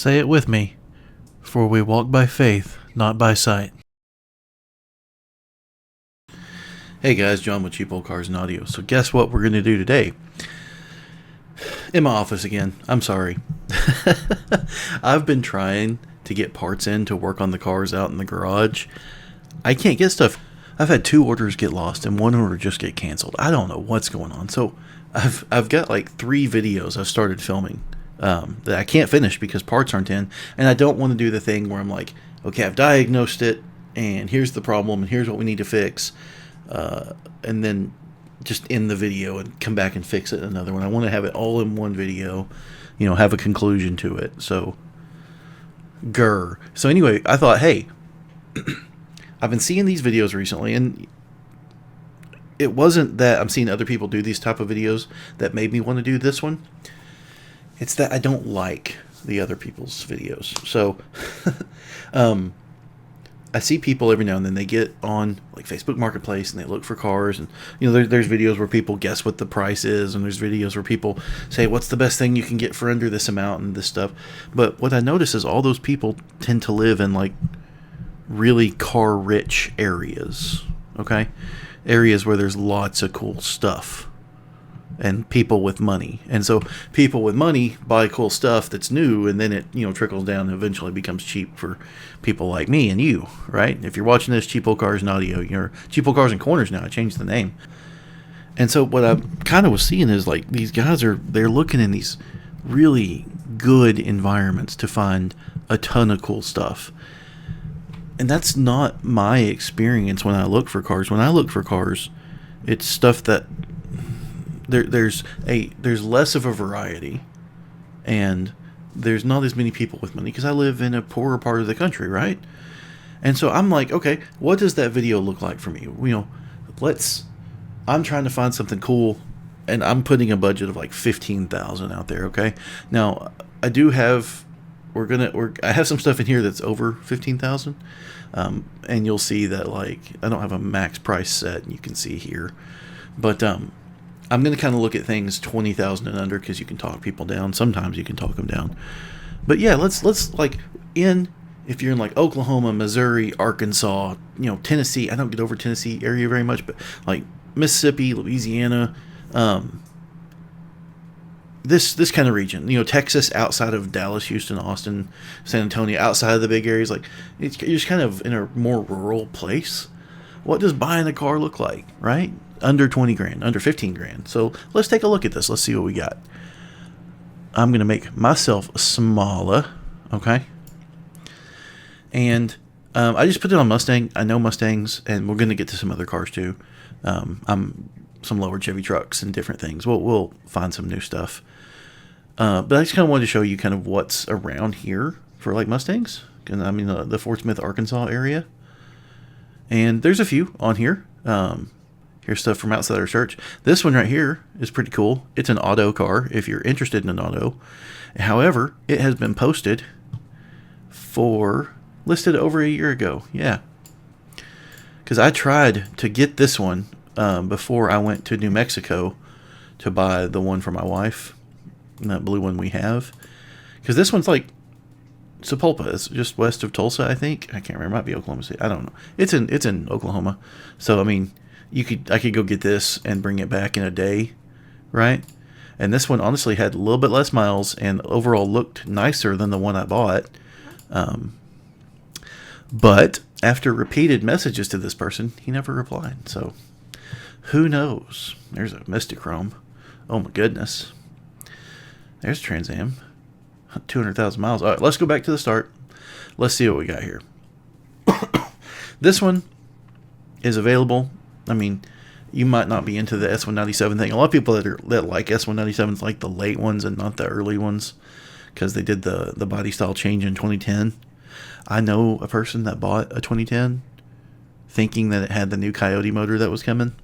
Say it with me, for we walk by faith, not by sight. Hey guys, John with Cheap Old Cars and Audio. So guess what we're going to do today? In my office again. I'm sorry. I've been trying to get parts in to work on the cars out in the garage. I can't get stuff. I've had 2 orders get lost and 1 order just get canceled. I don't know what's going on. So I've got like 3 videos I've started filming that I can't finish because parts aren't in, and I don't want to do the thing where I'm like, okay, I've diagnosed it and here's the problem and here's what we need to fix, and then just end the video and come back and fix it in another one. I want to have it all in one video, have a conclusion to it. So anyway, I thought, hey, I've been seeing these videos recently, and it wasn't that I'm seeing other people do these type of videos that made me want to do this one. It's that I don't like the other people's videos. So I see people every now and then, they get on like Facebook Marketplace and they look for cars, and there's videos where people guess what the price is, and there's videos where people say what's the best thing you can get for under this amount and this stuff. But what I notice is all those people tend to live in like really car rich areas, okay? Areas where there's lots of cool stuff and people with money. And so people with money buy cool stuff that's new, and then it trickles down and eventually becomes cheap for people like me and you, right? If you're watching this, Cheap Old Cars and Audio, you're Cheap Old Cars and Corners now. I changed the name. And so what I kind of was seeing is like these guys they're looking in these really good environments to find a ton of cool stuff. And that's not my experience when I look for cars. When I look for cars, it's stuff that there's less of a variety, and there's not as many people with money because I live in a poorer part of the country, right? And so I'm like, okay, what does that video look like for me? I'm trying to find something cool, and I'm putting a budget of like $15,000 out there, okay? Now, I do have I have some stuff in here that's over $15,000, and you'll see that like I don't have a max price set, and you can see here, but I'm going to kind of look at things $20,000 and under because you can talk people down. Sometimes you can talk them down. But yeah, let's like if you're in like Oklahoma, Missouri, Arkansas, Tennessee. I don't get over Tennessee area very much, but like Mississippi, Louisiana, this kind of region, Texas, outside of Dallas, Houston, Austin, San Antonio, outside of the big areas, like you're just kind of in a more rural place. What does buying a car look like, right? Under 20 grand, under 15 grand. So let's take a look at this. Let's see what we got. I'm going to make myself smaller, okay? And I just put it on Mustang. I know Mustangs, and we're going to get to some other cars too. Some lower Chevy trucks and different things. We'll find some new stuff. But I just kind of wanted to show you kind of what's around here for like Mustangs. And I mean the Fort Smith, Arkansas area. And there's a few on here. Here's stuff from outside our church. This one right here is pretty cool. It's an auto car if you're interested in an auto. However, it has been listed over a year ago. Yeah. Because I tried to get this one before I went to New Mexico to buy the one for my wife. That blue one we have. Because this one's like Sapulpa. It's just west of Tulsa, I think. I can't remember. It might be Oklahoma City. I don't know. It's in Oklahoma. So, I mean, I could go get this and bring it back in a day, right? And this one honestly had a little bit less miles and overall looked nicer than the one I bought. But after repeated messages to this person, he never replied. So who knows? There's a Mystic Chrome. Oh my goodness. There's Trans Am. 200,000 miles. All right, let's go back to the start. Let's see what we got here. This one is available. I mean, you might not be into the S197 thing. A lot of people that like S197s like the late ones and not the early ones because they did the body style change in 2010. I know a person that bought a 2010 thinking that it had the new Coyote motor that was coming.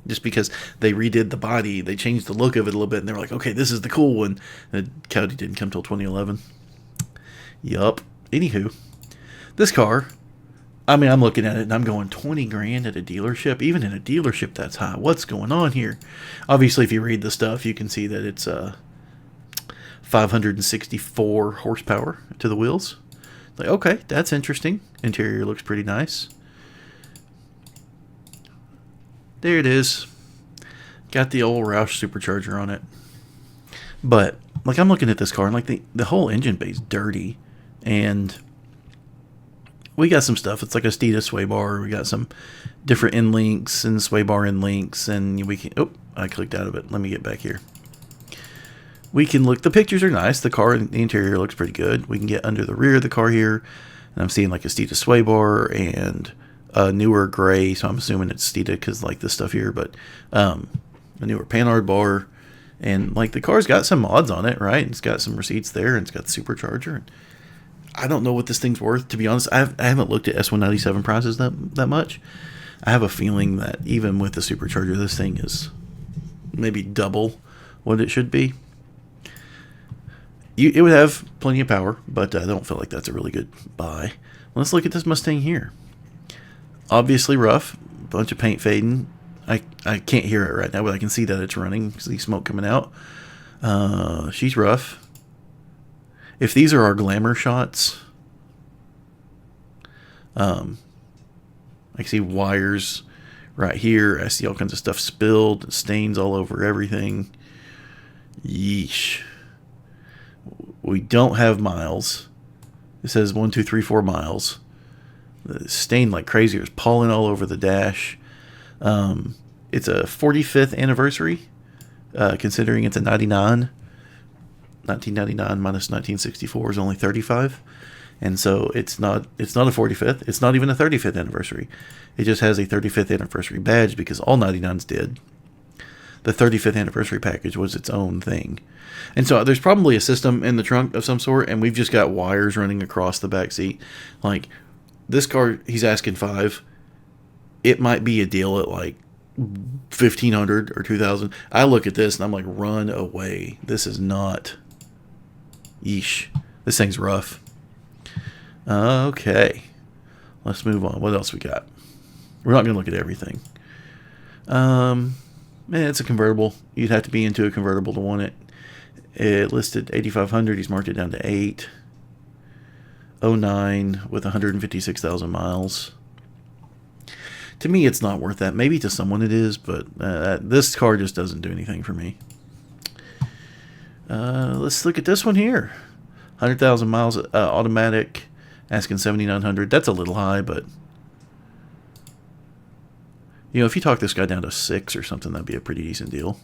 Just because they redid the body, they changed the look of it a little bit, and they were like, okay, this is the cool one. And the Coyote didn't come till 2011. Yup. Anywho, this car, I mean, I'm looking at it and I'm going 20 grand at a dealership. Even in a dealership, that's high. What's going on here? Obviously, if you read the stuff, you can see that it's 564 horsepower to the wheels. Like, okay, that's interesting. Interior looks pretty nice. There it is. Got the old Roush supercharger on it. But, like, I'm looking at this car, and, like, the whole engine bay's dirty. And we got some stuff. It's like a Steeda sway bar. We got some different end links and sway bar end links. And we can... Oh, I clicked out of it. Let me get back here. We can look... The pictures are nice. The car, the interior looks pretty good. We can get under the rear of the car here. And I'm seeing, like, a Steeda sway bar and a newer gray. So I'm assuming it's Steeda because, like, this stuff here. But a newer Panhard bar. And, like, the car's got some mods on it, right? It's got some receipts there. And it's got the supercharger. I don't know what this thing's worth, to be honest. I haven't looked at S197 prices that much. I have a feeling that even with the supercharger, this thing is maybe double what it should be. It would have plenty of power, but I don't feel like that's a really good buy. Let's look at this Mustang here. Obviously rough, bunch of paint fading. I can't hear it right now, but I can see that it's running. See smoke coming out. She's rough. If these are our glamour shots, I see wires right here. I see all kinds of stuff spilled, stains all over everything. Yeesh. We don't have miles. It says 1, 2, 3, 4 miles. The stain like crazy. There's pollen all over the dash. It's a 45th anniversary, considering it's a 99. 1999 minus 1964 is only 35, and so it's not a 45th. It's not even a 35th anniversary. It just has a 35th anniversary badge because all 99s did. The 35th anniversary package was its own thing, and so there's probably a system in the trunk of some sort, and we've just got wires running across the back seat. Like this car, he's asking $5,000. It might be a deal at like $1,500 or $2,000. I look at this and I'm like, run away. This is not. Yeesh. This thing's rough. Okay. Let's move on. What else we got? We're not going to look at everything. Man, it's a convertible. You'd have to be into a convertible to want it. It listed 8,500. He's marked it down to 8. 09 with 156,000 miles. To me, it's not worth that. Maybe to someone it is, but this car just doesn't do anything for me. Let's look at this one here. 100,000 miles automatic, asking 7,900. That's a little high, but you know, if you talk this guy down to 6 or something, that'd be a pretty decent deal.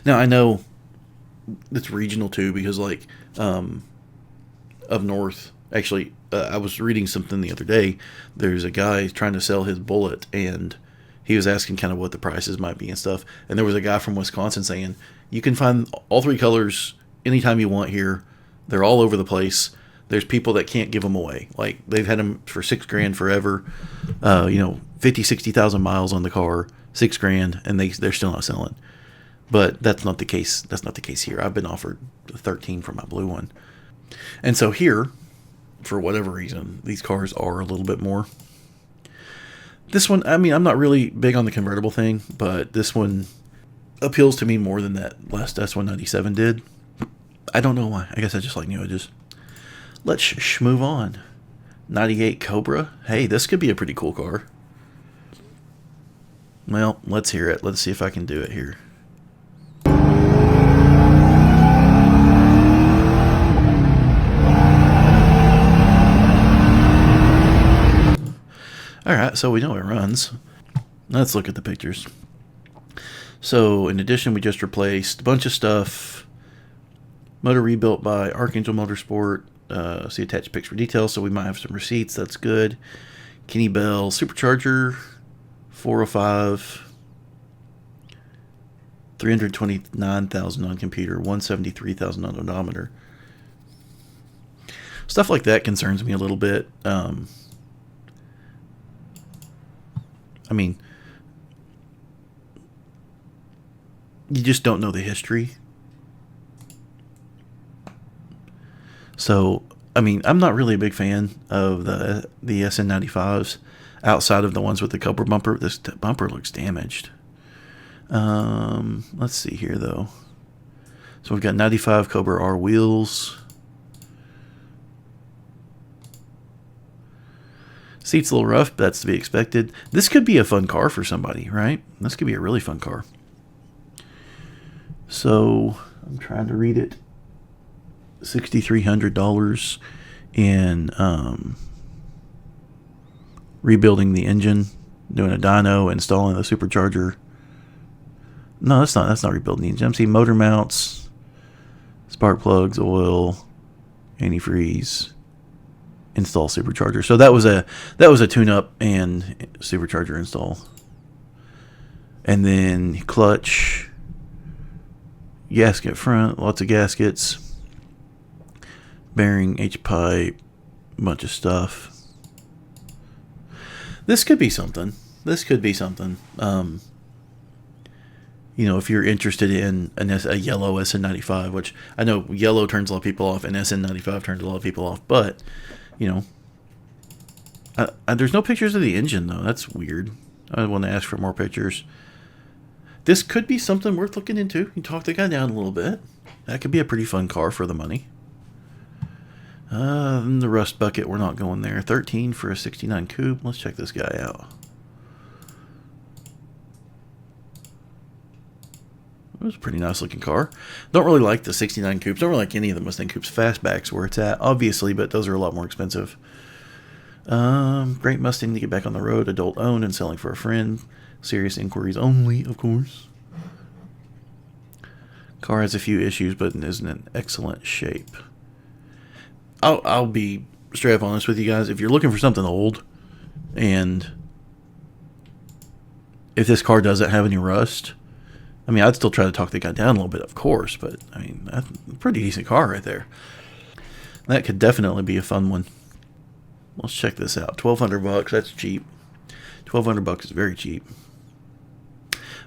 Now I know it's regional too, because like up north, actually, I was reading something the other day. There's a guy trying to sell his Bullet, and he was asking kind of what the prices might be and stuff. And there was a guy from Wisconsin saying, you can find all 3 colors anytime you want here. They're all over the place. There's people that can't give them away. Like, they've had them for $6,000 forever. 50, 60,000 miles on the car, $6,000, and they're still not selling. But that's not the case. That's not the case here. I've been offered 13 for my blue one. And so here, for whatever reason, these cars are a little bit more. This one, I mean, I'm not really big on the convertible thing, but this one appeals to me more than that last S197 did. I don't know why. I guess I just like new edges. Let's move on. 98 Cobra. Hey, this could be a pretty cool car. Well, let's hear it. Let's see if I can do it here. Alright, so we know it runs. Let's look at the pictures. So, in addition, we just replaced a bunch of stuff. Motor rebuilt by Archangel Motorsport. See attached pics for details, so we might have some receipts. That's good. Kenny Bell Supercharger 405, 329,000 on computer, 173,000 on odometer. Stuff like that concerns me a little bit. I mean, you just don't know the history. So, I mean, I'm not really a big fan of the SN95s outside of the ones with the Cobra bumper. This bumper looks damaged. Let's see here, though. So we've got 95 Cobra R wheels. Seat's a little rough, but that's to be expected. This could be a fun car for somebody, right? This could be a really fun car. So I'm trying to read it. $6,300 in rebuilding the engine, doing a dyno, installing the supercharger. No, that's not rebuilding the engine. I'm seeing motor mounts, spark plugs, oil, antifreeze, install supercharger. So that was a tune-up and supercharger install. And then clutch, gasket front, lots of gaskets, bearing, H-pipe, bunch of stuff. This could be something. If you're interested in a yellow SN95, which I know yellow turns a lot of people off and SN95 turns a lot of people off, but, there's no pictures of the engine, though. That's weird. I want to ask for more pictures. This could be something worth looking into. You talk the guy down a little bit. That could be a pretty fun car for the money. The rust bucket, we're not going there. 13 for a 69 coupe. Let's check this guy out. It was a pretty nice looking car. Don't really like the 69 coupes. Don't really like any of the Mustang coupes. Fastback's where it's at, obviously, but those are a lot more expensive. Great Mustang to get back on the road. Adult owned and selling for a friend. Serious inquiries only, of course. Car has a few issues, but is in excellent shape. I'll be straight up honest with you guys. If you're looking for something old, and if this car doesn't have any rust, I'd still try to talk the guy down a little bit, of course, but that's a pretty decent car right there. That could definitely be a fun one. Let's check this out. $1,200. That's cheap. $1,200 is very cheap.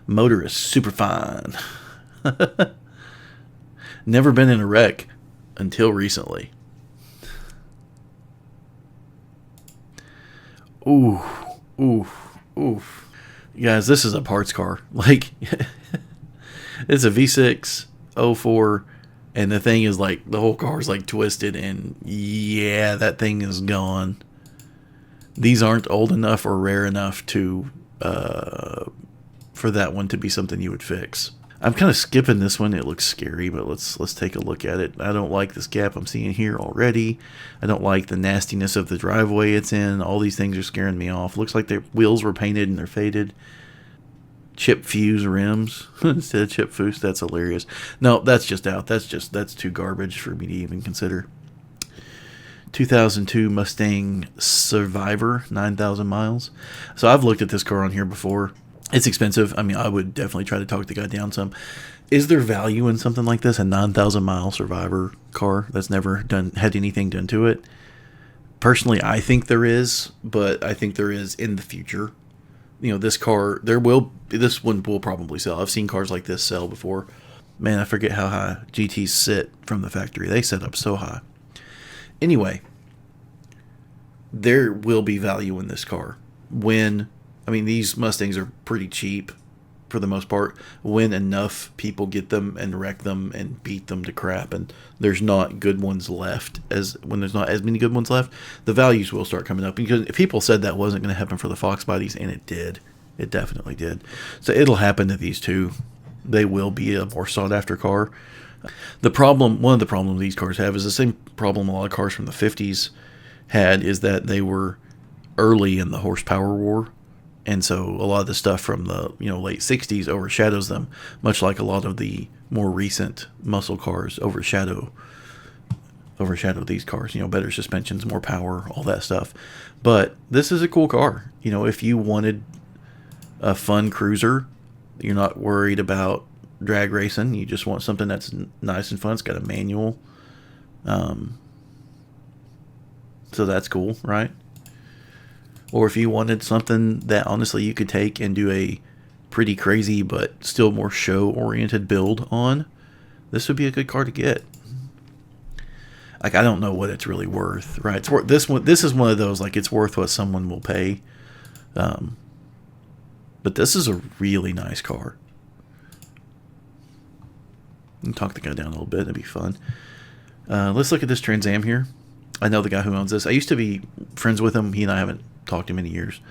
Motor is super fine. Never been in a wreck until recently. Ooh. Guys, this is a parts car. It's a V6 04, and the thing is the whole car is twisted, and yeah, that thing is gone. These aren't old enough or rare enough to for that one to be something you would fix. I'm kind of skipping this one. It looks scary, but let's take a look at it. I don't like this gap I'm seeing here already. I don't like the nastiness of the driveway it's in. All these things are scaring me off. Looks like their wheels were painted and they're faded. Chip fuse rims instead of chip fuse. That's hilarious. No, that's just out. That's too garbage for me to even consider. 2002 Mustang Survivor, 9,000 miles. So I've looked at this car on here before. It's expensive. I would definitely try to talk the guy down some. Is there value in something like this? A 9,000 mile Survivor car that's never had anything done to it? Personally, I think there is, but I think there is in the future. This car, this one will probably sell. I've seen cars like this sell before. Man, I forget how high GTs sit from the factory. They set up so high. Anyway, there will be value in this car these Mustangs are pretty cheap for the most part. When enough people get them and wreck them and beat them to crap, and there's not good ones left, when there's not as many good ones left, the values will start coming up. Because people said that wasn't going to happen for the Fox bodies, and it did. It definitely did. So it'll happen to these two. They will be a more sought after car. One of the problems these cars have is the same problem a lot of cars from the 50s had, is that they were early in the horsepower war. And so a lot of the stuff from the late 60s overshadows them, much like a lot of the more recent muscle cars overshadow these cars. Better suspensions, more power, all that stuff. But this is a cool car. If you wanted a fun cruiser, you're not worried about drag racing. You just want something that's nice and fun. It's got a manual. So that's cool, right? Or if you wanted something that honestly you could take and do a pretty crazy but still more show-oriented build on, this would be a good car to get. I don't know what it's really worth, right? It's worth this one. This is one of those it's worth what someone will pay. But this is a really nice car. And talk the guy down a little bit. That'd be fun. Let's look at this Trans Am here. I know the guy who owns this. I used to be friends with him. He and I haven't talked in many years.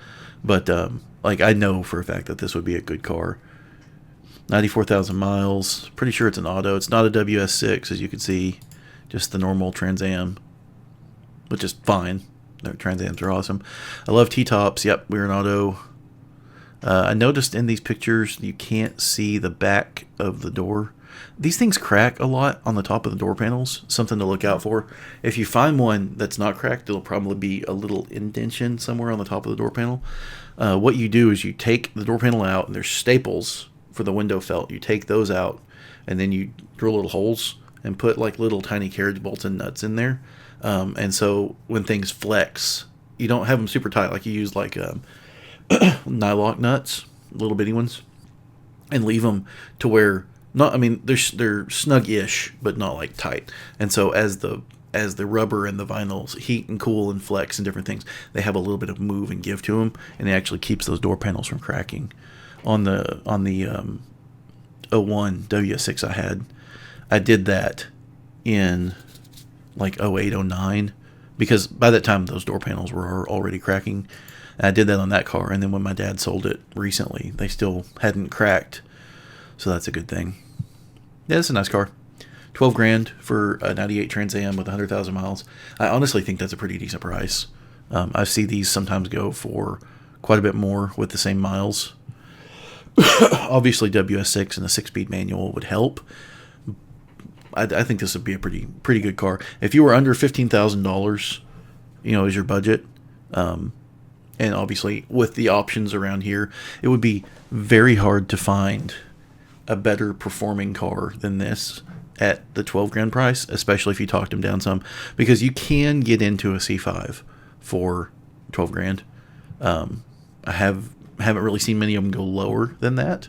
But, like, I know for a fact that this would be a good car. 94,000 miles. Pretty sure it's an auto. It's not a WS6, as you can see. Just the normal Trans Am, which is fine. Trans Ams are awesome. I love T-tops. Yep, we're an auto. I noticed in these pictures you can't see the back of the door. These things crack a lot on the top of the door panels. Something to look out for. If you find one that's not cracked, it'll probably be a little indentation somewhere on the top of the door panel. What you do is you take the door panel out, and there's staples for the window felt. You take those out, and then you drill little holes and put like little tiny carriage bolts and nuts in there. And so when things flex, you don't have them super tight. Like you use like nylock nuts, little bitty ones, and leave them to where not. I mean, they're snug-ish, but not like tight. And so as the rubber and the vinyls heat and cool and flex and different things, they have a little bit of move and give to them, and it actually keeps those door panels from cracking. On the 01 W6 I did that in like 08, 09, because by that time those door panels were already cracking. And I did that on that car, and then when my dad sold it recently, they still hadn't cracked, so that's a good thing. Yeah, it's a nice car. 12 grand for a 98 Trans Am with 100,000 miles. I honestly think that's a pretty decent price. I see these sometimes go for quite a bit more with the same miles. Obviously WS6 and a 6-speed manual would help. I think this would be a pretty good car. If you were under $15,000, as your budget, and obviously with the options around here, it would be very hard to find a better performing car than this at the 12 grand price, especially if you talked them down some, because you can get into a C5 for 12 grand. I haven't really seen many of them go lower than that.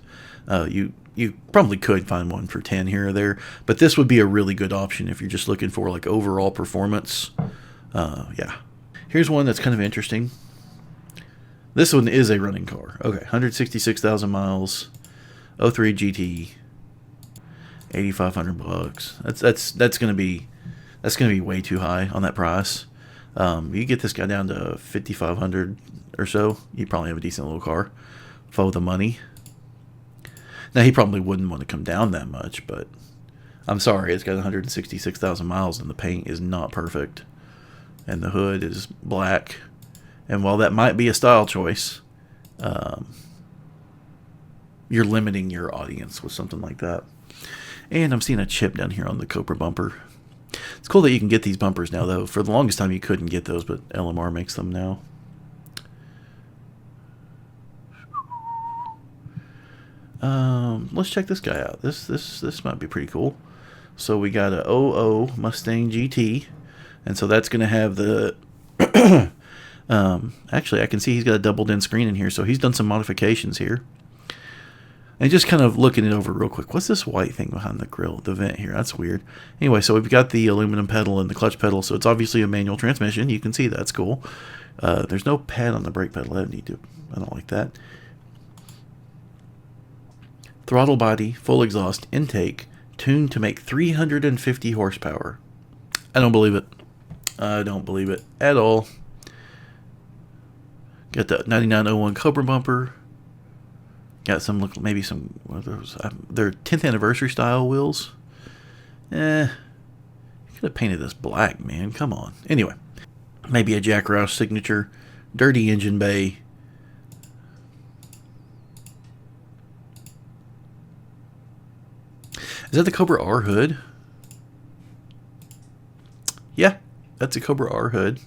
You probably could find one for 10 here or there, but this would be a really good option if you're just looking for like overall performance. Yeah. Here's one that's kind of interesting. This one is a running car. Okay, 166,000 miles, 03 GT, $8,500. That's gonna be way too high on that price. You get this guy down to 5,500 or so, you probably have a decent little car for the money. Now, he probably wouldn't want to come down that much, but I'm sorry, it's got 166,000 miles and the paint is not perfect. And the hood is black. And while that might be a style choice, you're limiting your audience with something like that. And I'm seeing a chip down here on the Cobra bumper. It's cool that you can get these bumpers now, though. For the longest time, you couldn't get those, but LMR makes them now. Let's check this guy out. This might be pretty cool. So we got a 00 Mustang GT, and so that's going to have the actually I can see he's got a doubled in screen in here, so he's done some modifications here. And just kind of looking it over real quick. What's this white thing behind the grill, the vent here? That's weird. Anyway, so we've got the aluminum pedal and the clutch pedal, so it's obviously a manual transmission. You can see that's cool. There's no pad on the brake pedal. I don't like that. Throttle body, full exhaust, intake, tuned to make 350 horsepower. I don't believe it. I don't believe it at all. Got the 9901 Cobra bumper. Got some, maybe some, what are those? They're 10th anniversary style wheels. You could have painted this black, man. Come on. Anyway, maybe a Jack Roush signature. Dirty engine bay. Is that the Cobra R hood? Yeah, that's a Cobra R hood.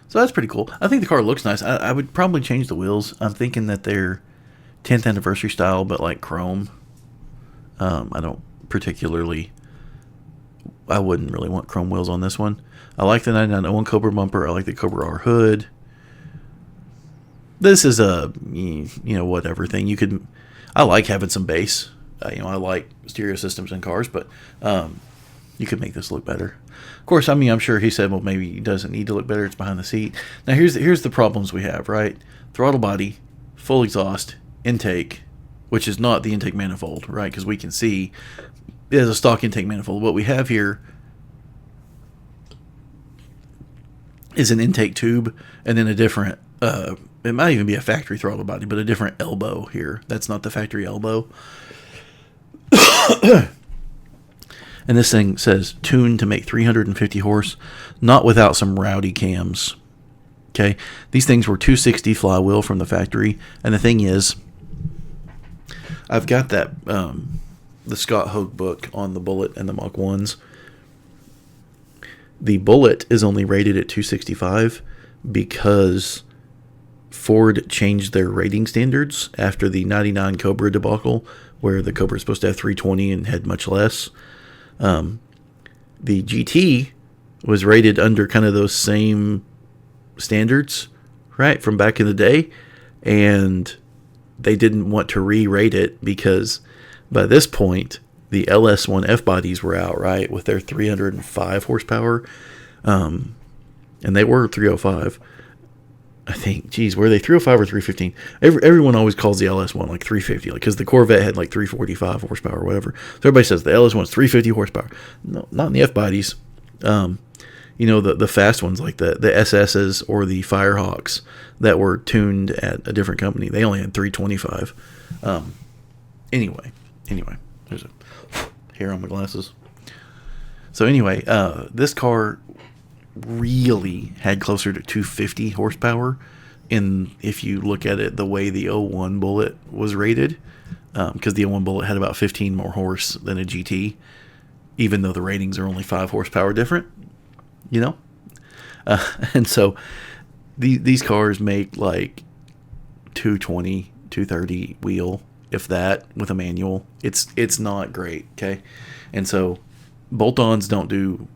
So that's pretty cool. I think the car looks nice. I would probably change the wheels. I'm thinking that they're 10th anniversary style, but like chrome. I don't particularly... I wouldn't really want chrome wheels on this one. I like the 9901 Cobra bumper. I like the Cobra R hood. This is a, whatever thing. You could... I like having some bass. I like stereo systems in cars, but you could make this look better. Of course, I'm sure he said, well, maybe it doesn't need to look better. It's behind the seat. Now, here's the problems we have, right? Throttle body, full exhaust, intake, which is not the intake manifold, right? Because we can see It has a stock intake manifold. What we have here is an intake tube and then a different, it might even be a factory throttle body, but a different elbow here. That's not the factory elbow. And this thing says tuned to make 350 horse, not without some rowdy cams. Okay, these things were 260 flywheel from the factory, and the thing is, I've got that the Scott Hogue book on the Bullitt and the Mach 1s. The Bullitt is only rated at 265 because Ford changed their rating standards after the 99 Cobra debacle, where the Cobra is supposed to have 320 and had much less. The GT was rated under kind of those same standards, right, from back in the day, and they didn't want to re-rate it because by this point the LS1 F bodies were out, right, with their 305 horsepower, and they were 305. I think, geez, were they 305 or 315? Everyone always calls the LS1 like 350, like, because the Corvette had like 345 horsepower or whatever. So everybody says the LS1 is 350 horsepower. No, not in the F bodies. You know, the fast ones like the SS's or the Firehawks that were tuned at a different company, they only had 325. Anyway, there's a hair on my glasses. So anyway, this car really had closer to 250 horsepower if you look at it the way the 01 Bullitt was rated, because the 01 Bullitt had about 15 more horse than a GT, even though the ratings are only 5 horsepower different, you know. And so these cars make like 220, 230 wheel, if that, with a manual. It's not great, okay? And so bolt-ons don't do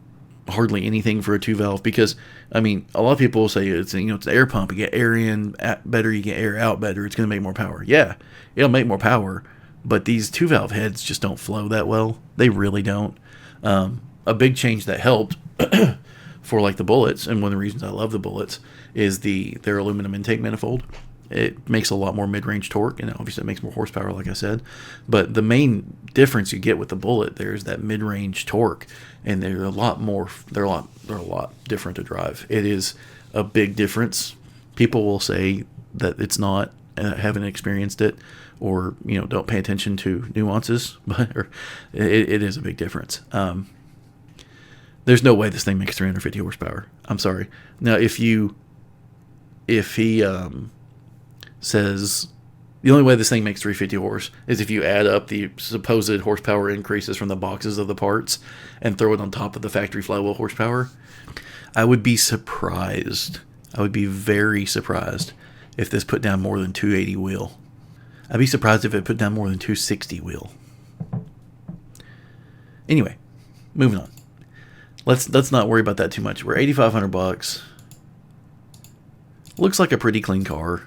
hardly anything for a 2-valve, because I mean, a lot of people will say it's an air pump, you get air in better, you get air out better, it's going to make more power. Yeah, it'll make more power, but these 2-valve heads just don't flow that well. They really don't. A big change that helped for like the Bullets, and one of the reasons I love the Bullets, is their aluminum intake manifold. It makes a lot more mid-range torque, and obviously it makes more horsepower, like I said. But the main difference you get with the Bullitt, there's that mid-range torque, and they're a lot different to drive. It is a big difference. People will say that it's not, haven't experienced it, or don't pay attention to nuances, but it is a big difference. There's no way this thing makes 350 horsepower. I'm sorry. Now, if he says the only way this thing makes 350 horse is if you add up the supposed horsepower increases from the boxes of the parts and throw it on top of the factory flywheel horsepower, I would be surprised. I would be very surprised if this put down more than 280 wheel. I'd be surprised if it put down more than 260 wheel. Anyway, moving on. Let's not worry about that too much. We're $8,500. Looks like a pretty clean car.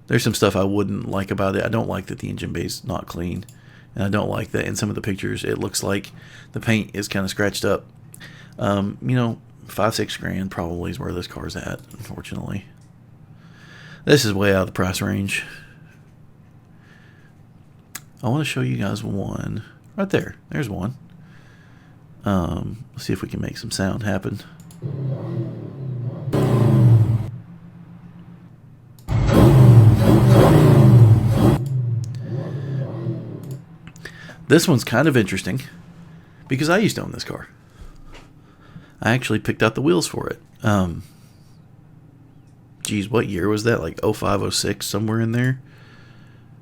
There's some stuff I wouldn't like about it. I don't like that the engine bay is not clean. And I don't like that in some of the pictures it looks like the paint is kind of scratched up. $5-6 grand probably is where this car's at, unfortunately. This is way out of the price range. I want to show you guys one. Right there. There's one. Let's see if we can make some sound happen. This one's kind of interesting because I used to own this car. I actually picked out the wheels for it. Geez, what year was that? Like 05, 06, somewhere in there.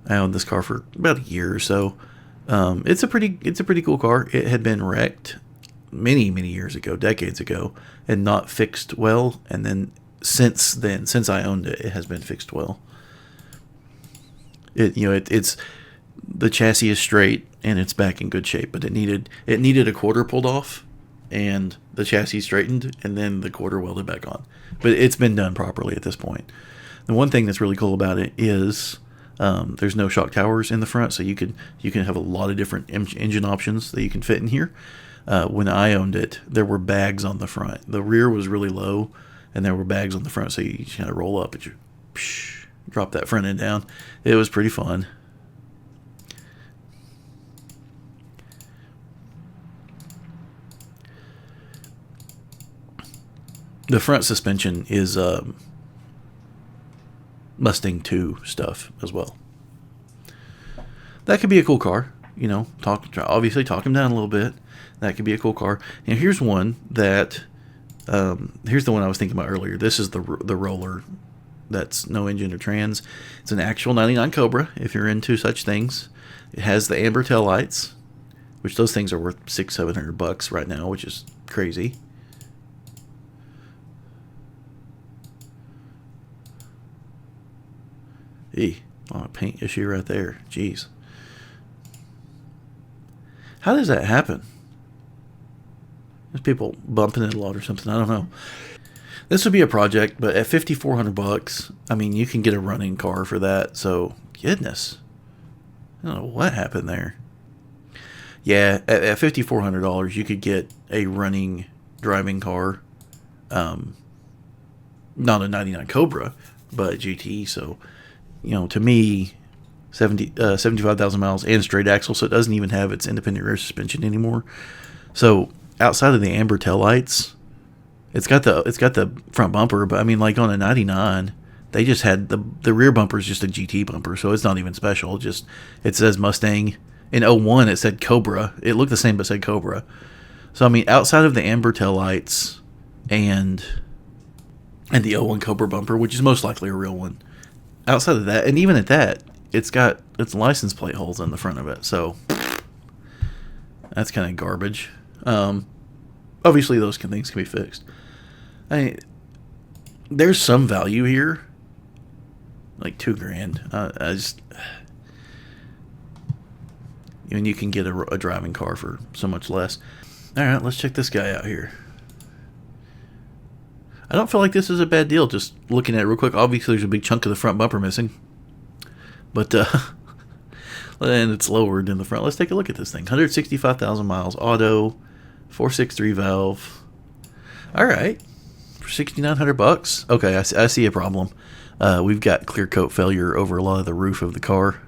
I owned this car for about a year or so. It's a pretty cool car. It had been wrecked many years ago, decades ago, and not fixed well. And then since I owned it, it has been fixed well. It's the chassis is straight and it's back in good shape, but it needed a quarter pulled off and the chassis straightened and then the quarter welded back on. But it's been done properly at this point. The one thing that's really cool about it is there's no shock towers in the front, so you can have a lot of different engine options that you can fit in here. When I owned it, there were bags on the front. The rear was really low, and there were bags on the front, so you just kind of roll up and you drop that front end down. It was pretty fun. The front suspension is Mustang 2 stuff as well. That could be a cool car. You know, obviously talk him down a little bit. That could be a cool car. And here's one that, here's the one I was thinking about earlier. This is the Roller. That's no engine or trans. It's an actual 99 Cobra, if you're into such things. It has the amber tail lights, which those things are worth $600-700 right now, which is crazy. A paint issue right there. Jeez. How does that happen? There's people bumping it a lot or something. I don't know. This would be a project, but at $5,400, I mean, you can get a running car for that. So, goodness. I don't know what happened there. Yeah, at $5,400, you could get a running driving car. Not a 99 Cobra, but GT. So, you know, to me, 75,000 miles and straight axle, so it doesn't even have its independent rear suspension anymore. So outside of the amber taillights, it's got the front bumper, but I mean, like on a 99, they just had the rear bumper is just a GT bumper, so it's not even special. Just it says Mustang. In 01, it said Cobra. It looked the same, but said Cobra. So I mean, outside of the amber taillights and the 01 Cobra bumper, which is most likely a real one, outside of that, and even at that, it's got its license plate holes in the front of it, so that's kind of garbage. Obviously, those things can be fixed. There's some value here, like $2,000. Even you can get a driving car for so much less. All right, let's check this guy out here. I don't feel like this is a bad deal. Just looking at it real quick, obviously there's a big chunk of the front bumper missing. But, and it's lowered in the front. Let's take a look at this thing. 165,000 miles, auto, 463 valve. All right, for $6,900. Okay, I see a problem. We've got clear coat failure over a lot of the roof of the car.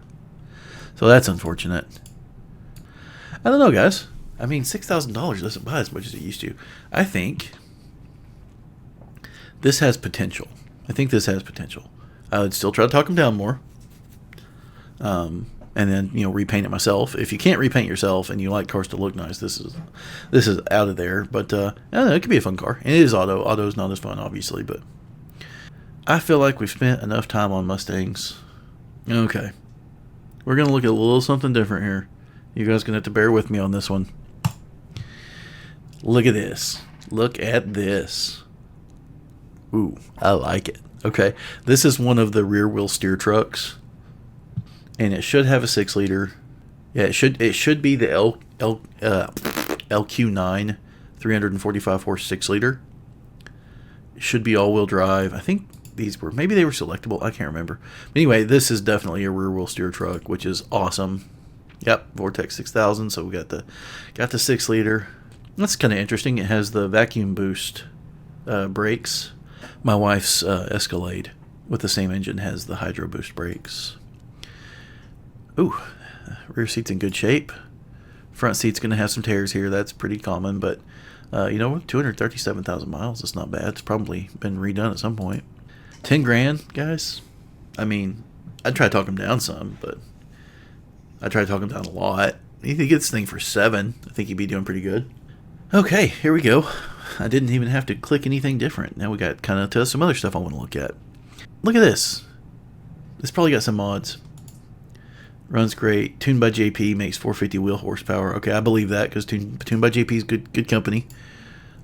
So that's unfortunate. I don't know, guys. I mean, $6,000 doesn't buy as much as it used to. I think this has potential. I would still try to talk him down more. And then, you know, repaint it myself. If you can't repaint yourself and you like cars to look nice, this is out of there. But I don't know, it could be a fun car. And it is auto. Auto's not as fun, obviously, but I feel like we've spent enough time on Mustangs. Okay. We're going to look at a little something different here. You guys are going to have to bear with me on this one. Look at this. Look at this. Ooh, I like it. Okay. This is one of the rear wheel steer trucks. And it should have a 6-liter. Yeah, it should be the LQ9 345 horse 6-liter. It should be all-wheel drive. I think maybe they were selectable. I can't remember. But anyway, this is definitely a rear wheel steer truck, which is awesome. Yep, Vortex 6000. So we got the 6-liter. That's kind of interesting. It has the vacuum boost brakes. My wife's Escalade with the same engine has the Hydro Boost brakes. Ooh, rear seat's in good shape. Front seat's going to have some tears here. That's pretty common, but you know, 237,000 miles. It's not bad. It's probably been redone at some point. $10,000, guys. I mean, I'd try to talk him down some, but I try to talk him down a lot. If he gets this thing for $7,000, I think he'd be doing pretty good. Okay, here we go. I didn't even have to click anything different. Now we got kind of to some other stuff I want to look at. Look at this. This probably got some mods. Runs great. Tuned by JP, makes 450 wheel horsepower. Okay, I believe that because Tuned by JP is good company.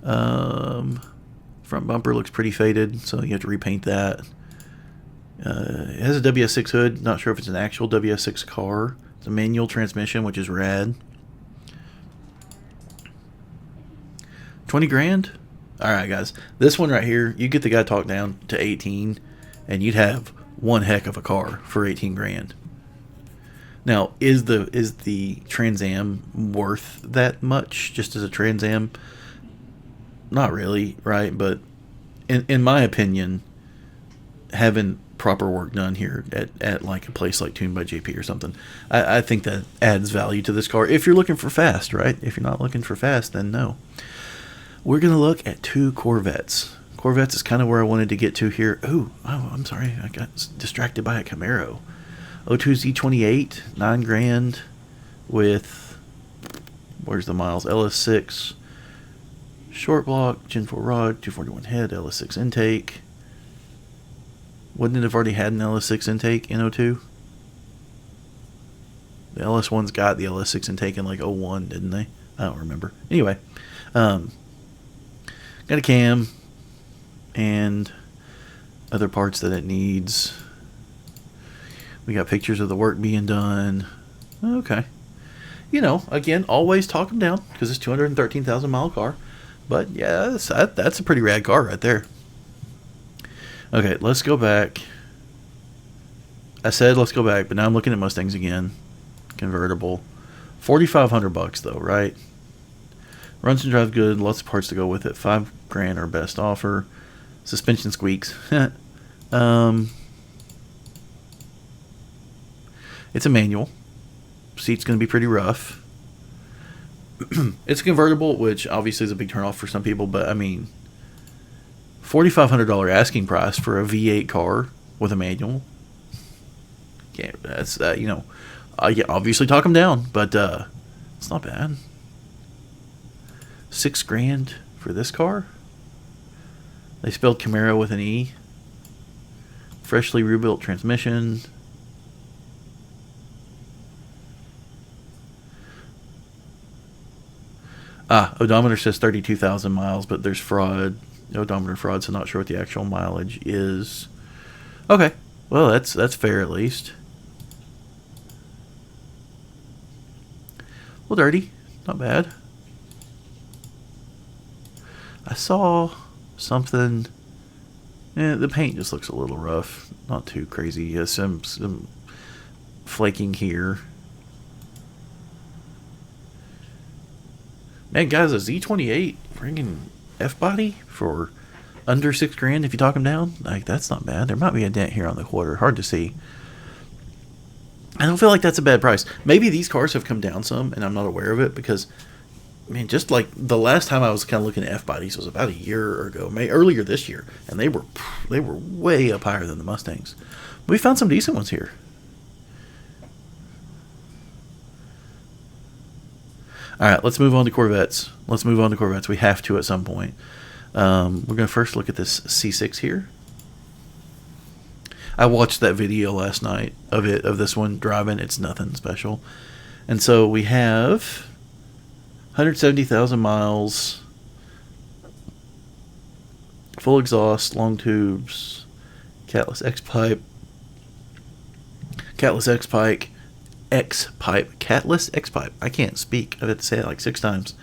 Front bumper looks pretty faded, so you have to repaint that. It has a WS6 hood. Not sure if it's an actual WS6 car. It's a manual transmission, which is rad. $20,000. All right, guys. This one right here, you get the guy talked down to 18, and you'd have one heck of a car for $18,000. Now, is the Trans Am worth that much just as a Trans Am? Not really, right? But in my opinion, having proper work done here at like a place like Tuned by JP or something, I think that adds value to this car if you're looking for fast, right? If you're not looking for fast, then no. We're going to look at two Corvettes. Corvettes is kind of where I wanted to get to here. Oh, I'm sorry. I got distracted by a Camaro. O2 Z28, $9,000 with, where's the miles? LS6 short block, Gen 4 rod, 241 head, LS6 intake. Wouldn't it have already had an LS6 intake in O2? The LS1's got the LS6 intake in like 01, didn't they? I don't remember. Anyway, got a cam and other parts that it needs. We got pictures of the work being done. Okay. You know, again, always talk them down because it's 213,000 mile car. But yeah, that's a pretty rad car right there. Okay, let's go back. I said let's go back, but now I'm looking at Mustangs again. Convertible. $4,500 though, right? Runs and drives good. Lots of parts to go with it. $5,000 our best offer. Suspension squeaks. It's a manual. Seat's going to be pretty rough. It's a convertible, which obviously is a big turnoff for some people, but I mean, $4,500 asking price for a V8 car with a manual. Yeah, that's yeah, obviously talk them down, but it's not bad. $6,000 for this car. They spelled Camaro with an E. Freshly rebuilt transmission. Odometer says 32,000 miles, but there's fraud. Odometer fraud, so not sure what the actual mileage is. Okay, well that's fair at least. Well, dirty, not bad. I saw something. The paint just looks a little rough, not too crazy. Some flaking here. Man, guys, a Z28 bringing F-body for under $6,000 if you talk them down. Like, that's not bad. There might be a dent here on the quarter. Hard to see. I don't feel like that's a bad price. Maybe these cars have come down some, and I'm not aware of it because, I mean, just like the last time I was kind of looking at F-bodies was about a year ago, earlier this year, and they were way up higher than the Mustangs. We found some decent ones here. All right, let's move on to Corvettes. We have to at some point. We're going to first look at this C6 here. I watched that video last night of this one driving. It's nothing special. And so we have 170,000 miles, full exhaust, long tubes, catless X-pipe, catless X-pipe. I can't speak. I've had to say it like 6 times.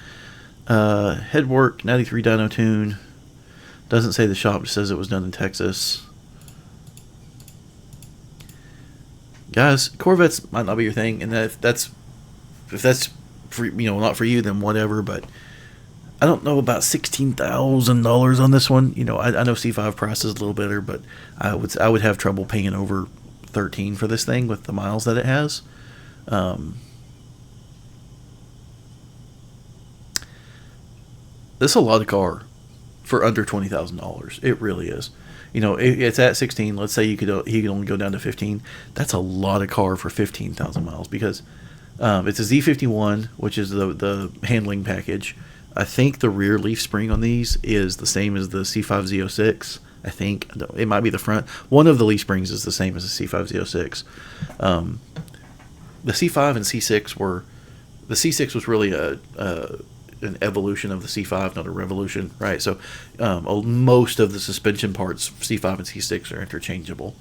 Headwork, 93 dyno tune. Doesn't say the shop, just says it was done in Texas. Guys, Corvettes might not be your thing, and if that's for, not for you, then whatever. But I don't know about $16,000 on this one. I know C5 price is a little better, but I would have trouble paying over 13 for this thing with the miles that it has. This is a lot of car for under $20,000. It really is. It's at 16. Let's say he could only go down to 15. That's a lot of car for 15,000 miles because it's a Z51, which is the handling package. I think the rear leaf spring on these is the same as the C5 Z06. I think it might be the front. One of the leaf springs is the same as the C5 Z06. The C5 and C6 the C6 was really an evolution of the C5, not a revolution, right? So most of the suspension parts, C5 and C6, are interchangeable,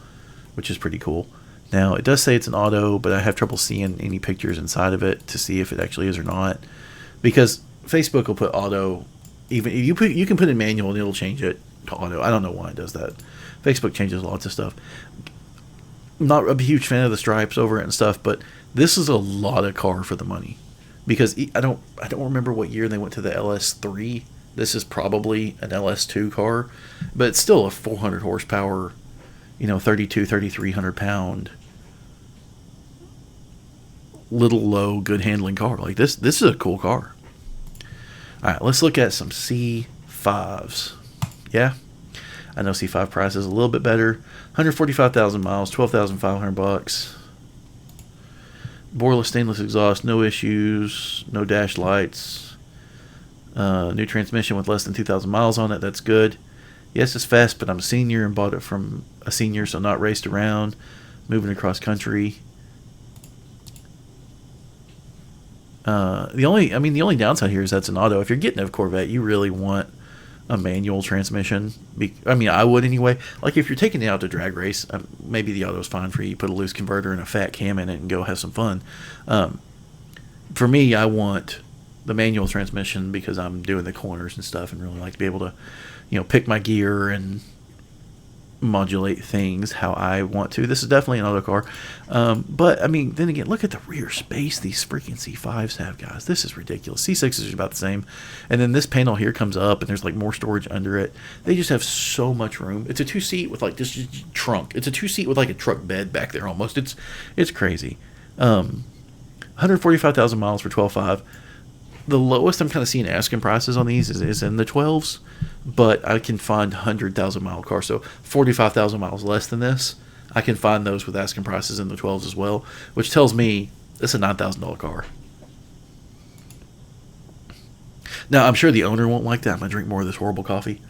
which is pretty cool. Now, it does say it's an auto, but I have trouble seeing any pictures inside of it to see if it actually is or not, because Facebook will put auto, even if you can put in manual and it'll change it to auto. I don't know why it does that. Facebook changes lots of stuff. I'm not a huge fan of the stripes over it and stuff, but this is a lot of car for the money. Because I don't remember what year they went to the LS3. This is probably an LS2 car, but it's still a 400 horsepower, 3,300 pound, little low, good handling car. Like this is a cool car. All right, let's look at some C5s. Yeah, I know C5 price is a little bit better. 145,000 miles, $12,500. Boreless stainless exhaust, no issues, no dash lights. New transmission with less than 2,000 miles on it. That's good. Yes, it's fast, but I'm a senior and bought it from a senior, so not raced around. Moving across country. The only downside here is that's an auto. If you're getting a Corvette, you really want a manual transmission. I would anyway. Like if you're taking it out to drag race, maybe the auto's fine for you. You put a loose converter and a fat cam in it and go have some fun. For me, I want the manual transmission because I'm doing the corners and stuff and really like to be able to, pick my gear and modulate things how I want to. This is definitely an auto car. But then again, look at the rear space these freaking C5s have, guys. This is ridiculous. C6s are about the same. And then this panel here comes up and there's like more storage under it. They just have so much room. It's a 2-seat with like this trunk. It's a 2-seat with like a truck bed back there almost. It's crazy. 145,000 miles for 12.5. The lowest I'm kind of seeing asking prices on these is in the 12s, but I can find 100,000 mile cars, so 45,000 miles less than this. I can find those with asking prices in the 12s as well, which tells me it's a $9,000 car. Now, I'm sure the owner won't like that. I'm going to drink more of this horrible coffee.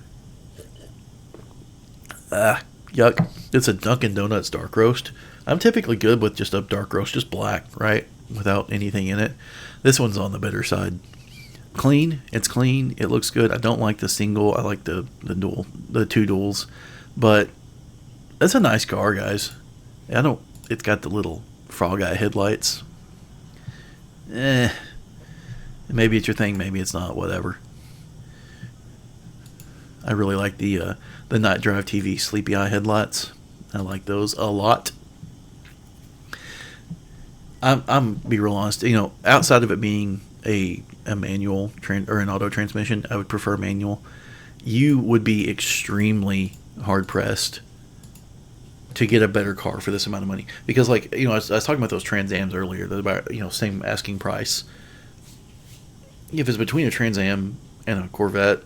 Yuck. It's a Dunkin' Donuts dark roast. I'm typically good with just a dark roast, just black, right? Without anything in it. This one's on the bitter side. Clean. It's clean. It looks good. I don't like the single. I like the two duals. But that's a nice car, guys. It's got the little frog eye headlights. Maybe it's your thing. Maybe it's not. Whatever. I really like the Night Drive TV sleepy eye headlights. I like those a lot. I'm be real honest. Outside of it being a manual or an auto transmission, I would prefer manual. You would be extremely hard pressed to get a better car for this amount of money because, I was talking about those Trans Ams earlier. They're about same asking price. If it's between a Trans Am and a Corvette,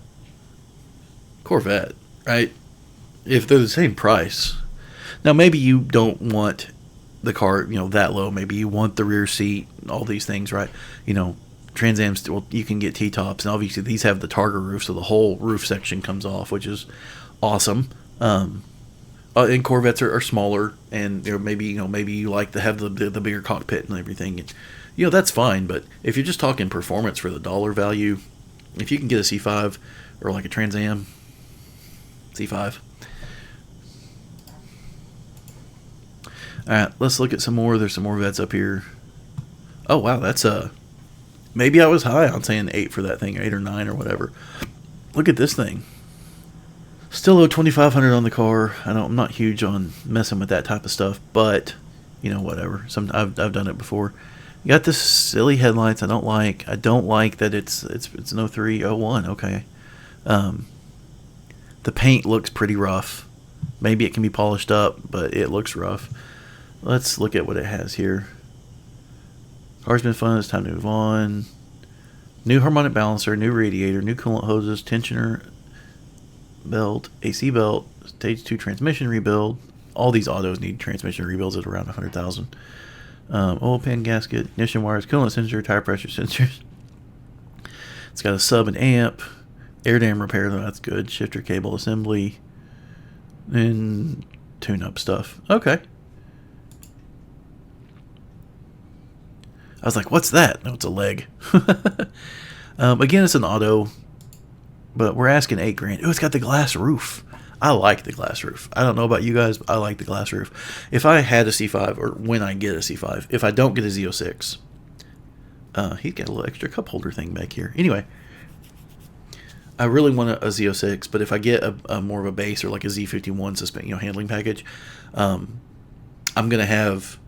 right? If they're the same price, now maybe you don't want the car, that low. Maybe you want the rear seat, all these things, right? Trans Ams, you can get T-tops, and obviously these have the Targa roof, so the whole roof section comes off, which is awesome. And Corvettes are smaller, and maybe you like to have the bigger cockpit and everything, and that's fine. But if you're just talking performance for the dollar value, if you can get a C5 or like a Trans Am C5. All right, let's look at some more. There's some more vets up here. Oh, wow, that's maybe I was high on saying 8 for that thing, 8 or 9 or whatever. Look at this thing. Still owe $2,500 on the car. I'm not huge on messing with that type of stuff, but whatever. I've done it before. You got this silly headlights. I don't like that it's an 03, 01. Okay. The paint looks pretty rough. Maybe it can be polished up, but it looks rough. Let's look at what it has here. Car's been fun. It's time to move on. New harmonic balancer, new radiator, new coolant hoses, tensioner belt, AC belt, stage 2 transmission rebuild. All these autos need transmission rebuilds at around 100,000. Oil pan gasket, ignition wires, coolant sensor, tire pressure sensors. It's got a sub and amp, air dam repair. That's good. Shifter cable assembly, and tune-up stuff. Okay. I was like, what's that? No, it's a leg. Again, it's an auto, but we're asking $8,000. Oh, it's got the glass roof. I like the glass roof. I don't know about you guys, but I like the glass roof. If I had a C5, or when I get a C5, if I don't get a Z06, he's got a little extra cup holder thing back here. Anyway, I really want a Z06, but if I get a more of a base or like a Z51 handling package, I'm gonna have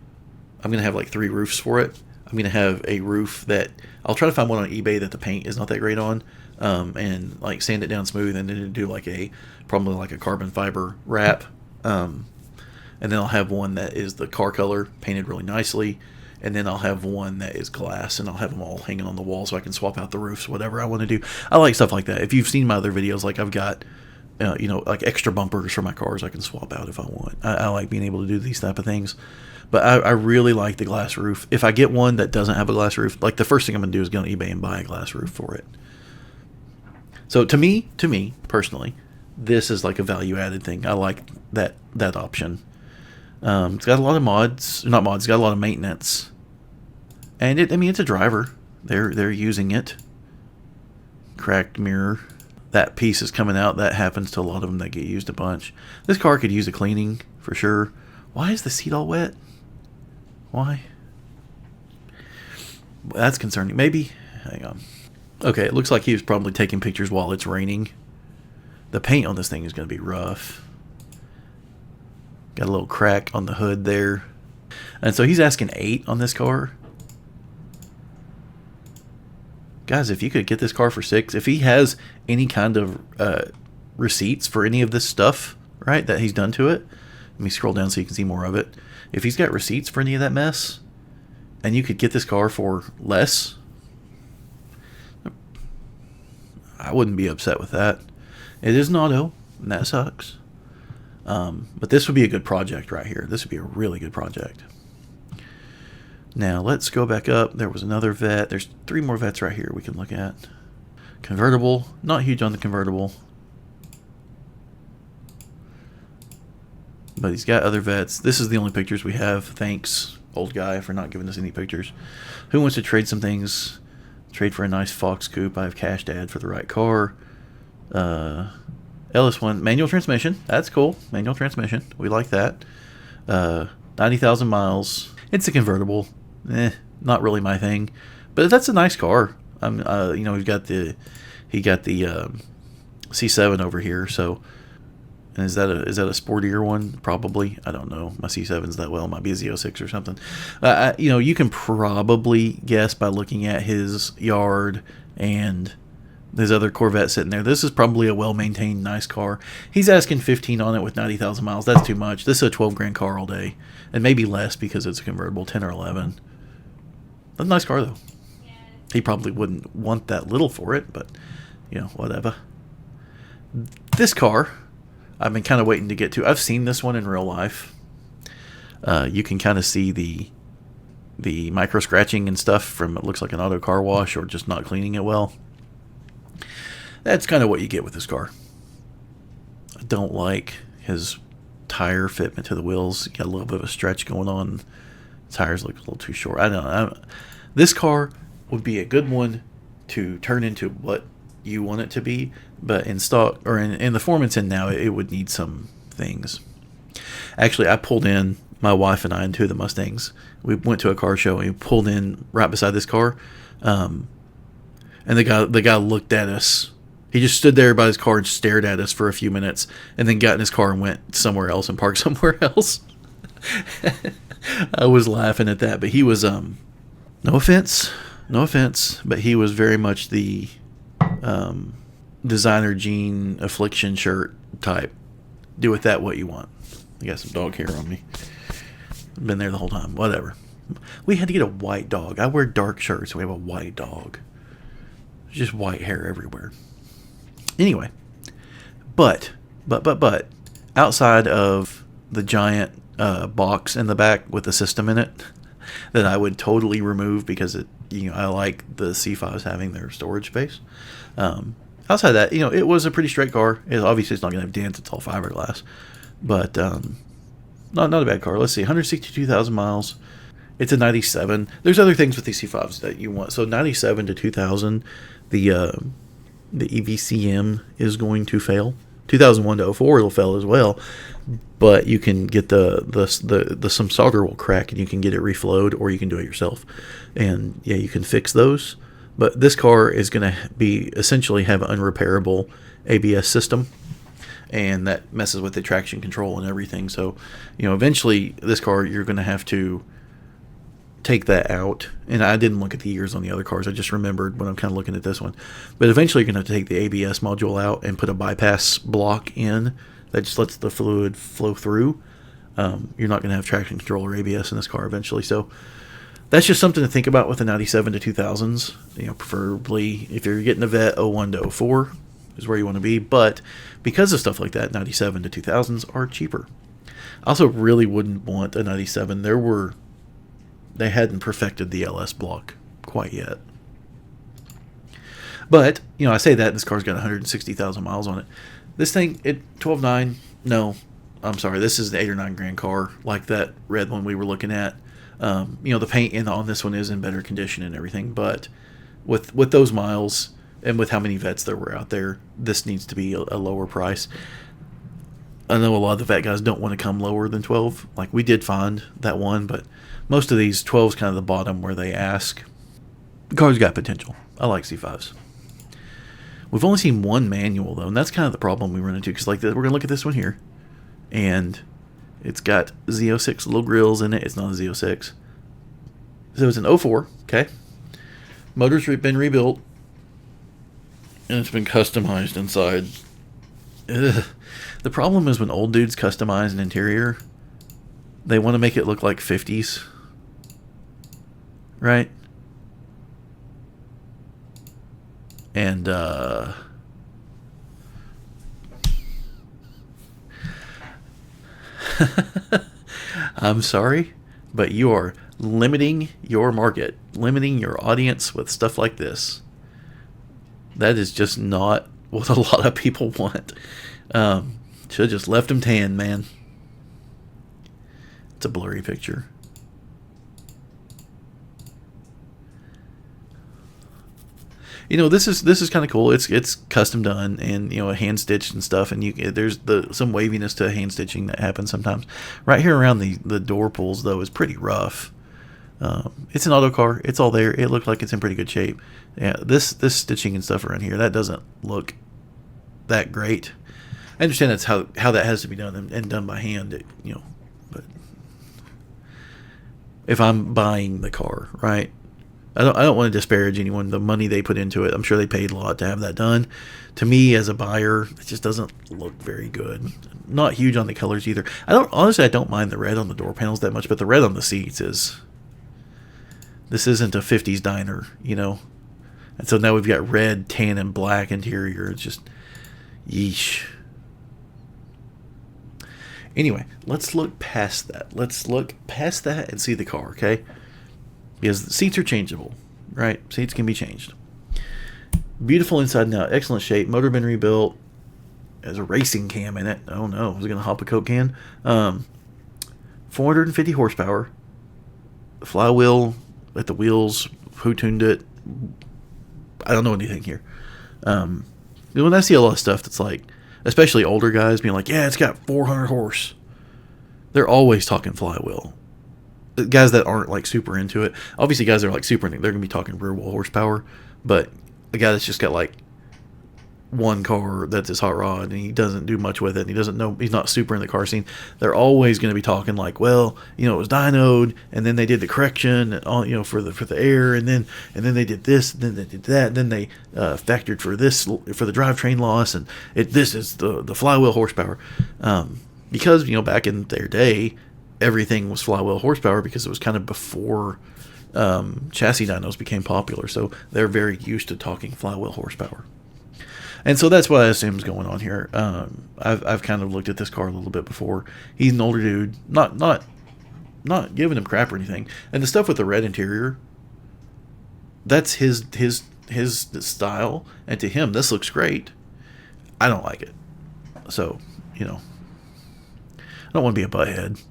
like 3 roofs for it. I'm going to have a roof that I'll try to find one on eBay that the paint is not that great on, and like sand it down smooth, and then do probably like a carbon fiber wrap, and then I'll have one that is the car color painted really nicely, and then I'll have one that is glass, and I'll have them all hanging on the wall so I can swap out the roofs, whatever I want to do. I like stuff like that. If you've seen my other videos, like I've got like extra bumpers for my cars I can swap out if I want. I like being able to do these type of things. But I really like the glass roof. If I get one that doesn't have a glass roof, like the first thing I'm going to do is go on eBay and buy a glass roof for it. So to me personally, this is like a value added thing. I like that option. It's got a lot of mods, not mods. It's got a lot of maintenance, and it's a driver. They're using it. Cracked mirror. That piece is coming out. That happens to a lot of them that get used a bunch. This car could use a cleaning for sure. Why is the seat all wet? Why? That's concerning. Maybe. Hang on. Okay, it looks like he was probably taking pictures while it's raining. The paint on this thing is going to be rough. Got a little crack on the hood there. And so he's asking 8 on this car. Guys, if you could get this car for 6, if he has any kind of receipts for any of this stuff, right, that he's done to it, let me scroll down so you can see more of it. If he's got receipts for any of that mess, and you could get this car for less, I wouldn't be upset with that. It is an auto, and that sucks. But this would be a good project right here. This would be a really good project. Now, let's go back up. There was another vet. There's 3 more vets right here we can look at. Convertible. Not huge on the convertible. But he's got other vets. This is the only pictures we have. Thanks, old guy, for not giving us any pictures. Who wants to trade some things? Trade for a nice Fox Coupe. I have cash to add for the right car. LS1. Manual transmission. That's cool. Manual transmission. We like that. 90,000 miles. It's a convertible. Not really my thing. But that's a nice car. He got the C7 over here, so... And is that a sportier one? Probably. I don't know. My C7's that well. It might be a Z06 or something. You can probably guess by looking at his yard and his other Corvette sitting there. This is probably a well-maintained, nice car. He's asking 15 on it with 90,000 miles. That's too much. This is a 12 grand car all day. And maybe less because it's a convertible, 10 or 11. That's a nice car, though. He probably wouldn't want that little for it, but, whatever. This car... I've been kind of waiting to get to. I've seen this one in real life. You can kind of see the micro scratching and stuff from it looks like an auto car wash or just not cleaning it well. That's kind of what you get with this car. I don't like his tire fitment to the wheels. Got a little bit of a stretch going on. Tires look a little too short. I don't know. This car would be a good one to turn into what you want it to be, but in stock or in the form it's in now, it would need some things. Actually, I pulled in my wife and I into the Mustangs. We went to a car show and we pulled in right beside this car, and the guy looked at us. He just stood there by his car and stared at us for a few minutes, and then got in his car and went somewhere else and parked somewhere else. I was laughing at that, but he was no offense, but he was very much the designer jean affliction shirt type. Do with that what you want. I got some dog hair on me. Been there the whole time. Whatever. We had to get a white dog. I wear dark shirts. We have a white dog. There's just white hair everywhere. Anyway, but outside of the giant box in the back with the system in it that I would totally remove because I like the C5s having their storage space. Outside that, it was a pretty straight car. Obviously, it's not going to have dents. It's all fiberglass. But not a bad car. Let's see, 162,000 miles. It's a 97. There's other things with these C5s that you want. So 97 to 2000, the EVCM is going to fail. 2001 to 04 it'll fail as well. But you can get the some solder will crack and you can get it reflowed, or you can do it yourself. And yeah, you can fix those. But this car is going to be essentially have an unrepairable ABS system, and that messes with the traction control and everything. So, eventually this car, you're going to have to take that out. And I didn't look at the years on the other cars. I just remembered when I'm kind of looking at this one. But eventually you're going to have to take the ABS module out and put a bypass block in that just lets the fluid flow through. You're not going to have traction control or ABS in this car eventually. So that's just something to think about with the 97 to 2000s. Preferably if you're getting a vet 01 to 04, is where you want to be. But because of stuff like that, 97 to 2000s are cheaper. I also really wouldn't want a 97. They hadn't perfected the LS block quite yet. But, I say that this car's got 160,000 miles on it. This thing, 12.9, no, I'm sorry, this is an 8 or 9 grand car, like that red one we were looking at. The paint on this one is in better condition and everything, but with those miles and with how many vets there were out there, this needs to be a lower price. I know a lot of the vet guys don't want to come lower than 12. Like, we did find that one, but most of these 12's kind of the bottom where they ask. The car's got potential. I like C5s. We've only seen one manual, though, and that's kind of the problem we run into, because we're going to look at this one here, and it's got Z06 little grills in it. It's not a Z06. So it's an 04, okay? Motor's been rebuilt, and it's been customized inside. Ugh. The problem is when old dudes customize an interior, they want to make it look like 50s, right? And I'm sorry, but you are limiting your market, limiting your audience with stuff like this. That is just not what a lot of people want. Should have just left them tan, man. It's a blurry picture. This is kind of cool. It's custom done and hand stitched and stuff. And there's some waviness to hand stitching that happens sometimes. Right here around the door pulls though is pretty rough. It's an auto car. It's all there. It looked like it's in pretty good shape. Yeah, this stitching and stuff around here that doesn't look that great. I understand that's how that has to be done and done by hand. But if I'm buying the car, right? I don't want to disparage anyone. The money they put into it, I'm sure they paid a lot to have that done. To me, as a buyer, it just doesn't look very good. Not huge on the colors either. I don't mind the red on the door panels that much, but the red on the seats is. This isn't a 50s diner, And so now we've got red, tan, and black interior. It's just, yeesh. Anyway, let's look past that. Let's look past that and see the car, okay? Because the seats are changeable, right? Seats can be changed. Beautiful inside and out. Excellent shape. Motor been rebuilt. There's a racing cam in it. Oh no, was it going to hop a Coke can? 450 horsepower. Flywheel at the wheels. Who tuned it? I don't know anything here. When I see a lot of stuff that's like, especially older guys being like, yeah, it's got 400 horse. They're always talking flywheel. Guys that aren't like super into it. Obviously, guys that are like super into it, they're going to be talking rear wheel horsepower. But a guy that's just got like one car that's his hot rod and he doesn't do much with it and he doesn't know, he's not super in the car scene, they're always going to be talking like, well, it was dynoed and then they did the correction on, for the air and then they did this and then they did that and then they factored for this for the drivetrain loss and this is the flywheel horsepower, because back in their day everything was flywheel horsepower because it was kind of before chassis dynos became popular, so they're very used to talking flywheel horsepower. And so that's what I assume is going on here. I've kind of looked at this car a little bit before. He's an older dude, not giving him crap or anything. And the stuff with the red interior, that's his style. And to him, this looks great. I don't like it. So, I don't want to be a butthead.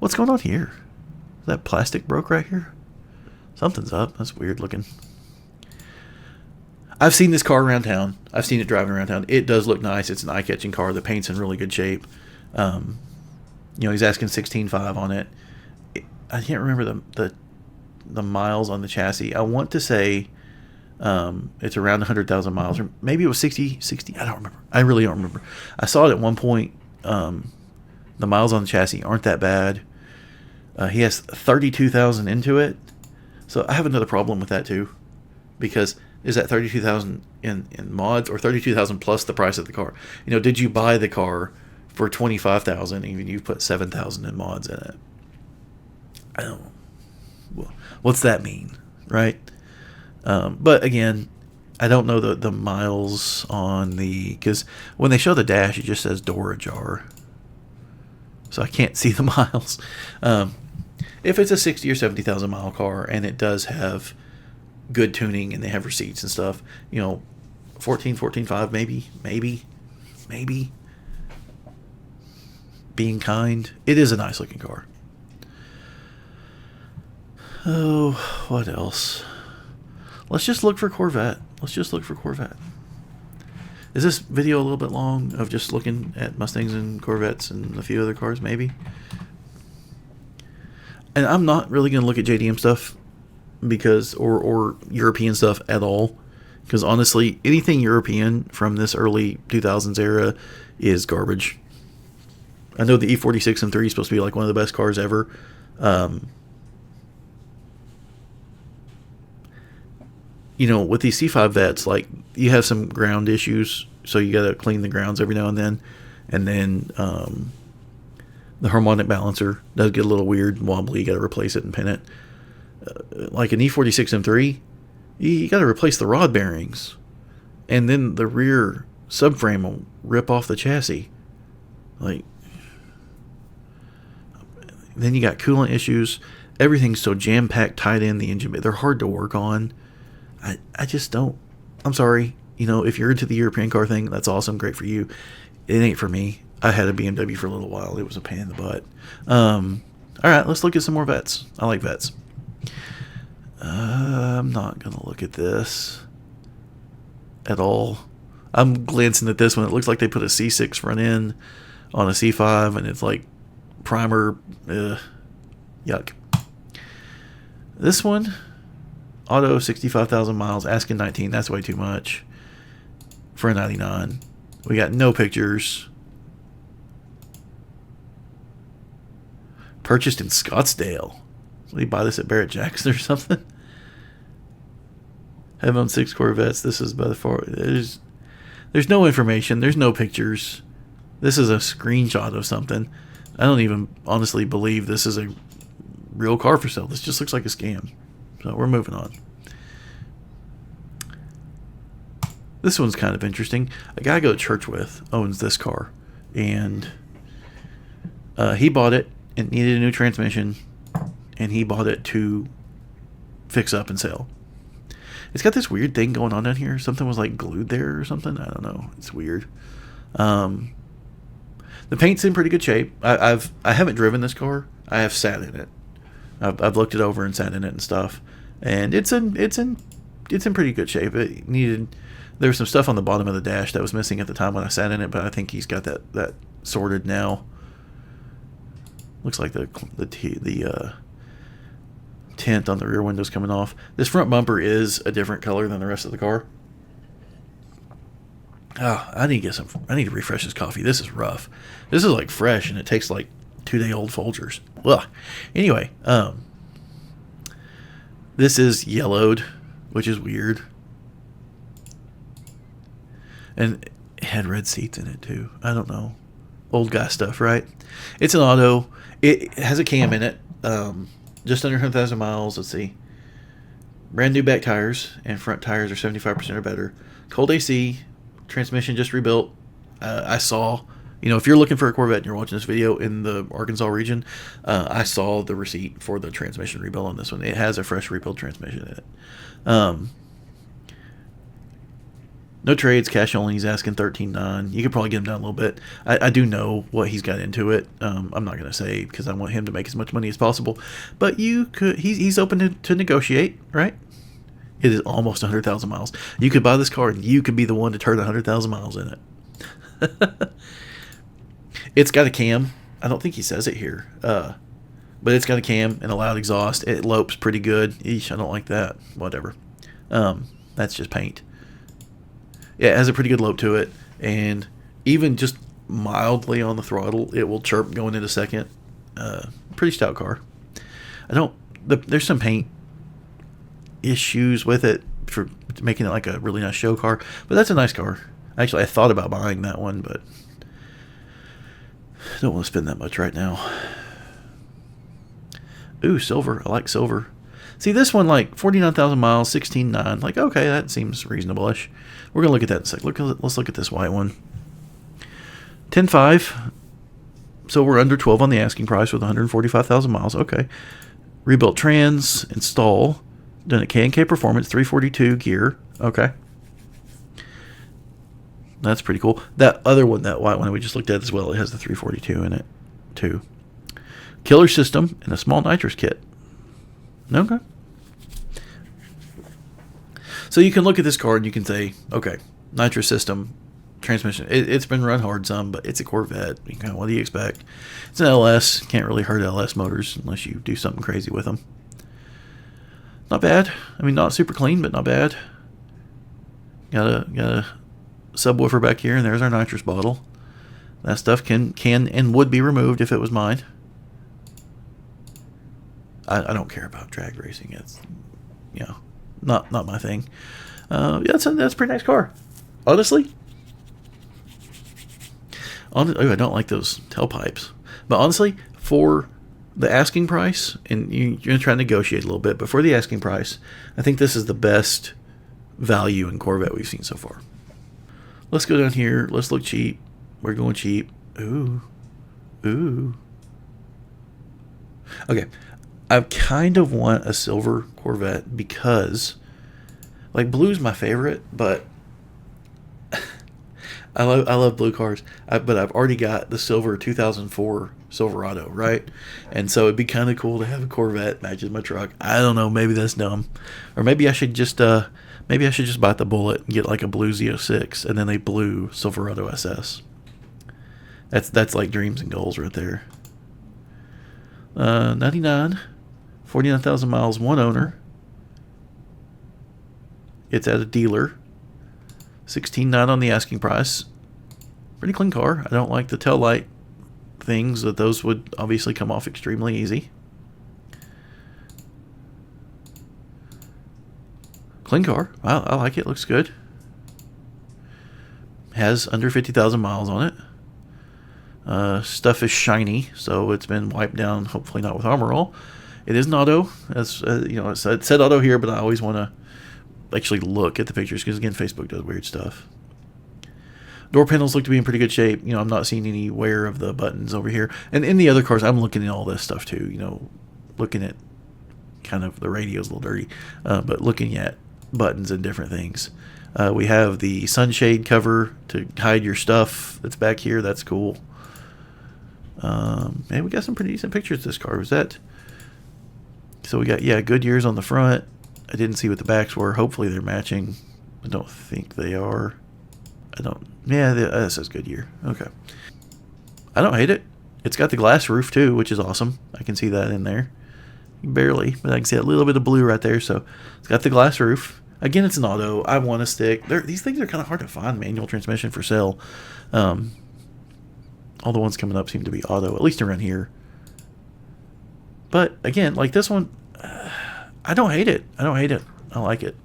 What's going on here? That plastic broke right here? Something's up. That's weird looking. I've seen this car around town. I've seen it driving around town. It does look nice. It's an eye-catching car. The paint's in really good shape. He's asking 16.5 on it. I can't remember the miles on the chassis. I want to say it's around 100,000 miles, or maybe it was 60. I don't remember. I really don't remember. I saw it at one point. The miles on the chassis aren't that bad. He has 32,000 into it. So I have another problem with that too, because is that 32,000 in mods or 32,000 plus the price of the car? Did you buy the car for 25,000 even you put 7,000 in mods in it? I don't. Well, what's that mean, right? But again, I don't know the miles on the, because when they show the dash, it just says door ajar, so I can't see the miles. If it's a 60 or 70,000 mile car and it does have good tuning and they have receipts and stuff, 14.5 maybe. Being kind, it is a nice looking car. Oh, what else? Let's just look for Corvette. Is this video a little bit long of just looking at Mustangs and Corvettes and a few other cars, maybe? And I'm not really going to look at JDM stuff because, or European stuff at all, because honestly, anything European from this early 2000s era is garbage. I know the E46 M3 is supposed to be like one of the best cars ever. With these C5 vets, like, you have some ground issues, so you got to clean the grounds every now and then. And then the harmonic balancer does get a little weird and wobbly. You got to replace it and pin it. Like an E46 M3, you got to replace the rod bearings, and then the rear subframe will rip off the chassis. Like, then you got coolant issues. Everything's so jam-packed, tied in the engine. They're hard to work on. I just don't. I'm sorry. If you're into the European car thing, that's awesome. Great for you. It ain't for me. I had a BMW for a little while. It was a pain in the butt. All right, let's look at some more vets. I like vets. I'm not going to look at this at all. I'm glancing at this one. It looks like they put a C6 front end on a C5, and it's like primer. Yuck. This one, auto, 65,000 miles, asking 19. That's way too much for a 99. We got no pictures. Purchased in Scottsdale. Did he buy this at Barrett Jackson or something? Have owned 6 Corvettes. This is by the far. There's no information. There's no pictures. This is a screenshot of something. I don't even honestly believe this is a real car for sale. This just looks like a scam. So we're moving on. This one's kind of interesting. A guy I go to church with owns this car, and he bought it and needed a new transmission, and he bought it to fix up and sell. It's got this weird thing going on down here. Something was like glued there or something. I don't know. It's weird. The paint's in pretty good shape. I haven't driven this car. I have sat in it. I've looked it over and sat in it and stuff, and it's in pretty good shape. There was some stuff on the bottom of the dash that was missing at the time when I sat in it, but I think he's got that sorted now. Looks like the tint on the rear window's coming off. This front bumper is a different color than the rest of the car. I need to refresh this coffee. This is rough. This is like fresh, and it tastes like 2-day-old Folgers. Ugh. Anyway, this is yellowed, which is weird. And it had red seats in it too. I don't know. Old guy stuff, right? It's an auto. It has a cam in it. Just under 100,000 miles. Let's see. Brand new back tires, and front tires are 75% or better. Cold AC. Transmission just rebuilt. I saw, if you're looking for a Corvette and you're watching this video in the Arkansas region, I saw the receipt for the transmission rebuild on this one. It has a fresh rebuild transmission in it. No trades, cash only. He's asking $13,900. You could probably get him down a little bit. I do know what he's got into it. I'm not going to say because I want him to make as much money as possible. But you could. He's open to negotiate, right? It is almost 100,000 miles. You could buy this car and you could be the one to turn 100,000 miles in it. It's got a cam. I don't think he says it here. But it's got a cam and a loud exhaust. It lopes pretty good. Eesh, I don't like that. Whatever. That's just paint. Yeah, it has a pretty good lope to it. And even just mildly on the throttle, it will chirp going into second. Pretty stout car. There's some paint issues with it for making it like a really nice show car, but that's a nice car. Actually, I thought about buying that one, but I don't want to spend that much right now. Ooh, silver. I like silver. See, this one, like 49,000 miles, 16.9. Like, okay, that seems reasonable-ish. We're gonna look at that in a sec. Let's look at this white one. 10.5. So we're under 12 on the asking price with 145,000 miles. Okay. Rebuilt trans, install. Done at K&K Performance, 342 gear. Okay. That's pretty cool. That other one, that white one we just looked at as well, it has the 342 in it too. Killer system and a small nitrous kit. Okay. So you can look at this car and you can say, okay, nitrous system, transmission. It's been run hard some, but it's a Corvette. What do you expect? It's an LS. Can't really hurt LS motors unless you do something crazy with them. Not bad. I mean, not super clean, but not bad. Got a subwoofer back here, and there's our nitrous bottle. That stuff can and would be removed if it was mine. I don't care about drag racing. It's, not my thing. That's a pretty nice car, honestly. I don't like those tailpipes, but honestly, for the asking price, and you're going to try to negotiate a little bit, but for the asking price, I think this is the best value in Corvette we've seen so far. Let's go down here. Let's look cheap. We're going cheap. Ooh. Okay. I kind of want a silver Corvette because, like, blue's my favorite, but I love blue cars. But I've already got the silver 2004 Silverado, right? And so it'd be kind of cool to have a Corvette matches my truck. I don't know. Maybe that's dumb, or maybe I should just bite the bullet and get like a blue Z06 and then a blue Silverado SS. That's like dreams and goals right there. 99, 49,000 miles, one owner. It's at a dealer. 16.9 on the asking price. Pretty clean car. I don't like the tail light things, that those would obviously come off extremely easy. Clean car. I like it. Looks good. Has under 50,000 miles on it. Stuff is shiny, so it's been wiped down. Hopefully not with Armor All. It is an auto, as it said auto here, but I always want to actually look at the pictures because again, Facebook does weird stuff. Door panels look to be in pretty good shape. I'm not seeing any wear of the buttons over here. And in the other cars, I'm looking at all this stuff too. Looking at kind of the radio's a little dirty, but looking at buttons and different things. We have the sunshade cover to hide your stuff that's back here. That's cool. And we got some pretty decent pictures of this car. Was that? So we got, Goodyears on the front. I didn't see what the backs were. Hopefully they're matching. I don't think they are. That says Goodyear. Okay. I don't hate it. It's got the glass roof too, which is awesome. I can see that in there. Barely, but I can see a little bit of blue right there. So it's got the glass roof. Again, it's an auto. I want to stick. These things are kind of hard to find manual transmission for sale. All the ones coming up seem to be auto, at least around here. But again, like this one, I don't hate it. I like it.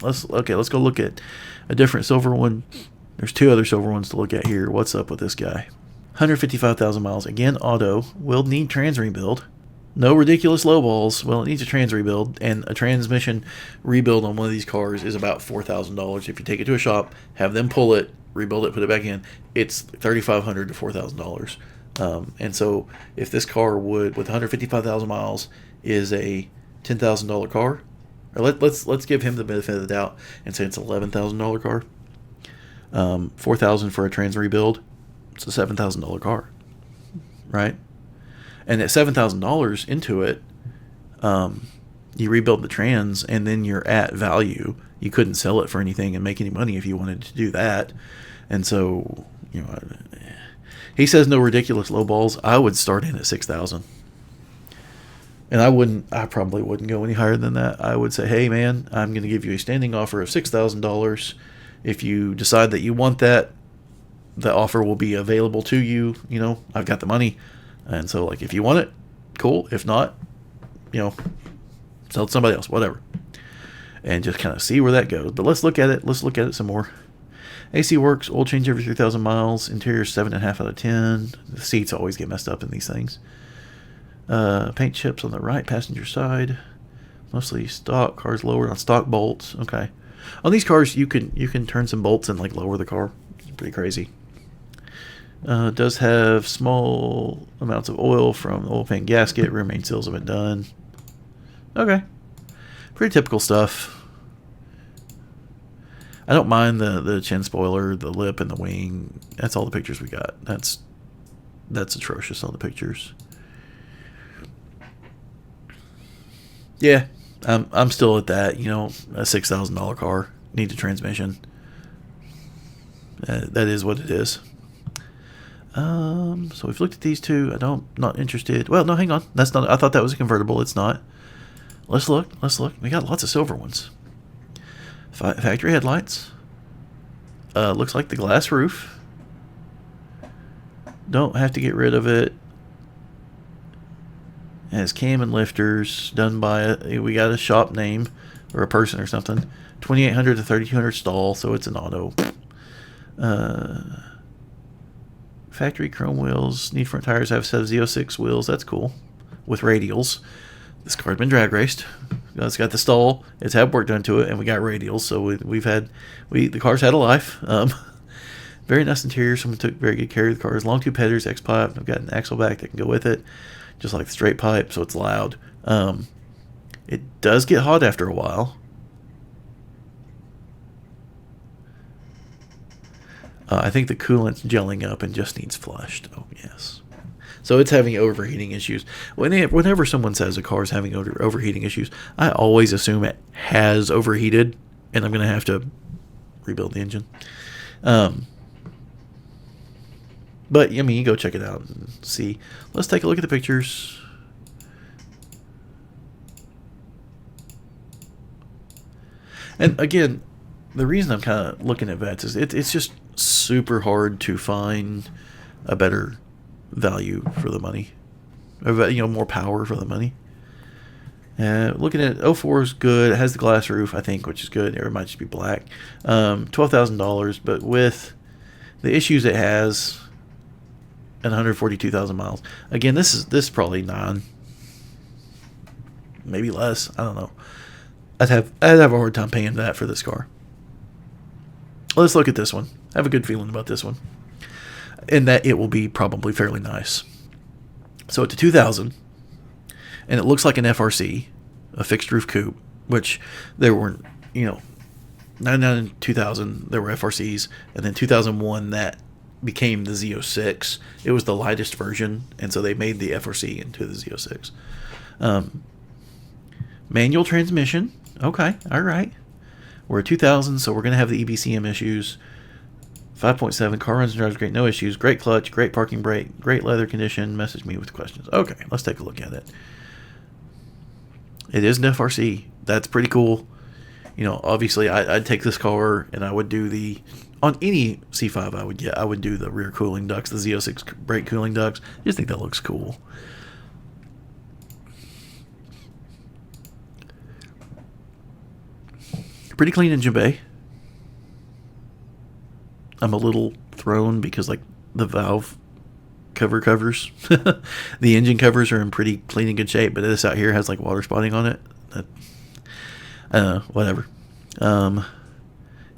Let's go look at a different silver one. There's two other silver ones to look at here. What's up with this guy? 155,000 miles. Again, auto. Will need trans rebuild. No ridiculous lowballs. Well, it needs a trans rebuild, and a transmission rebuild on one of these cars is about $4,000. If you take it to a shop, have them pull it, rebuild it, put it back in, it's $3,500 to $4,000. And so if this car with 155,000 miles is a $10,000 car, or let's give him the benefit of the doubt and say it's an $11,000 car. $4,000 for a trans rebuild, it's a $7,000 car, right? And at $7,000 into it, you rebuild the trans, and then you're at value. You couldn't sell it for anything and make any money if you wanted to do that. And so, he says no ridiculous low balls. I would start in at $6,000, and I probably wouldn't go any higher than that. I would say, hey man, I'm going to give you a standing offer of $6,000. If you decide that you want that, the offer will be available to you. I've got the money. And so, like, if you want it, cool. If not, sell it to somebody else, whatever. And just kind of see where that goes. But let's look at it. Let's look at it some more. AC works, oil change every 3,000 miles. Interior 7.5 out of 10. The seats always get messed up in these things. Paint chips on the right passenger side. Mostly stock cars lowered on stock bolts. Okay. On these cars, you can turn some bolts and like lower the car. It's pretty crazy. It does have small amounts of oil from the oil pan gasket. Rear main seals have been done. Okay. Pretty typical stuff. I don't mind the chin spoiler, the lip, and the wing. That's all the pictures we got. That's atrocious, all the pictures. Yeah, I'm still at that. You know, a $6,000 car needs a transmission. That is what it is. So we've looked at these two. Not interested. Well, no, hang on. That's not. I thought that was a convertible. It's not. Let's look. We got lots of silver ones. Factory headlights. Looks like the glass roof. Don't have to get rid of it. It has cam and lifters done by we got a shop name or a person or something. 2800 to 3200 stall, so it's an auto. Factory chrome wheels. Need front tires. Have a set of Z06 wheels. That's cool. With radials. This car's been drag raced. It's got the stall. It's had work done to it, and we got radials. So the car's had a life. Very nice interior. Someone took very good care of the cars. Long tube headers, X pipe. I've got an axle back that can go with it, just like the straight pipe. So it's loud. It does get hot after a while. I think the coolant's gelling up and just needs flushed. Oh yes. So it's having overheating issues. Whenever someone says a car is having overheating issues, I always assume it has overheated, and I'm going to have to rebuild the engine. But, I mean, you go check it out and see. Let's take a look at the pictures. And, again, the reason I'm kind of looking at vets is it's just super hard to find a better value for the money, more power for the money. Looking at 04 is good. It has the glass roof, I think, which is good. It might just be black. $12,000, but with the issues it has and 142,000 miles. Again, this is probably 9, maybe less. I don't know. I'd have a hard time paying that for this car. Let's look at this one. I have a good feeling about this one, and that it will be probably fairly nice. So it's a 2000, and it looks like an FRC, a fixed roof coupe, which there weren't, 99 and 2000 there were FRCs, and then 2001 that became the Z06. It was the lightest version, and so they made the FRC into the Z06. Manual transmission. Okay, all right. We're a 2000, so we're going to have the EBCM issues. 5.7, car runs and drives great, no issues. Great clutch, great parking brake, great leather condition. Message me with questions. Okay, let's take a look at it. It is an FRC. That's pretty cool. Obviously, I'd take this car and I would do on any C5 I would do the rear cooling ducts, the Z06 brake cooling ducts. I just think that looks cool. Pretty clean engine bay. I'm a little thrown because the valve covers, the engine covers are in pretty clean and good shape, but this out here has water spotting on it. I don't know, whatever.